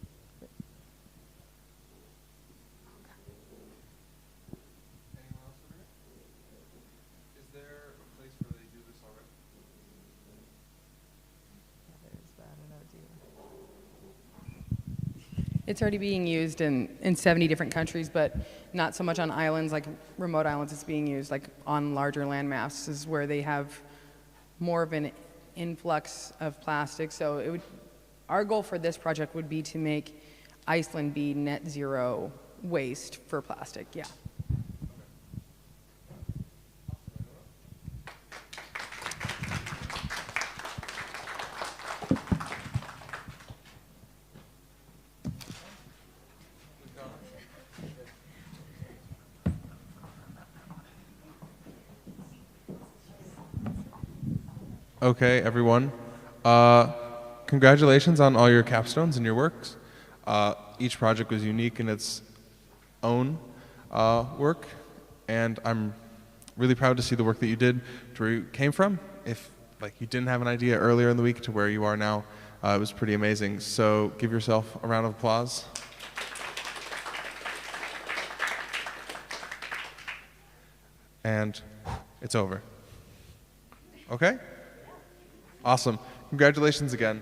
It's already being used in 70 different countries, but not so much on islands, like remote islands. It's being used like on larger land masses where they have more of an influx of plastic. So our goal for this project would be to make Iceland be net zero waste for plastic, yeah. Okay, everyone. Congratulations on all your capstones and your works. Each project was unique in its own work, and I'm really proud to see the work that you did to where you came from. If like you didn't have an idea earlier in the week to where you are now, it was pretty amazing. So give yourself a round of applause. And it's over. Okay? Awesome. Congratulations again.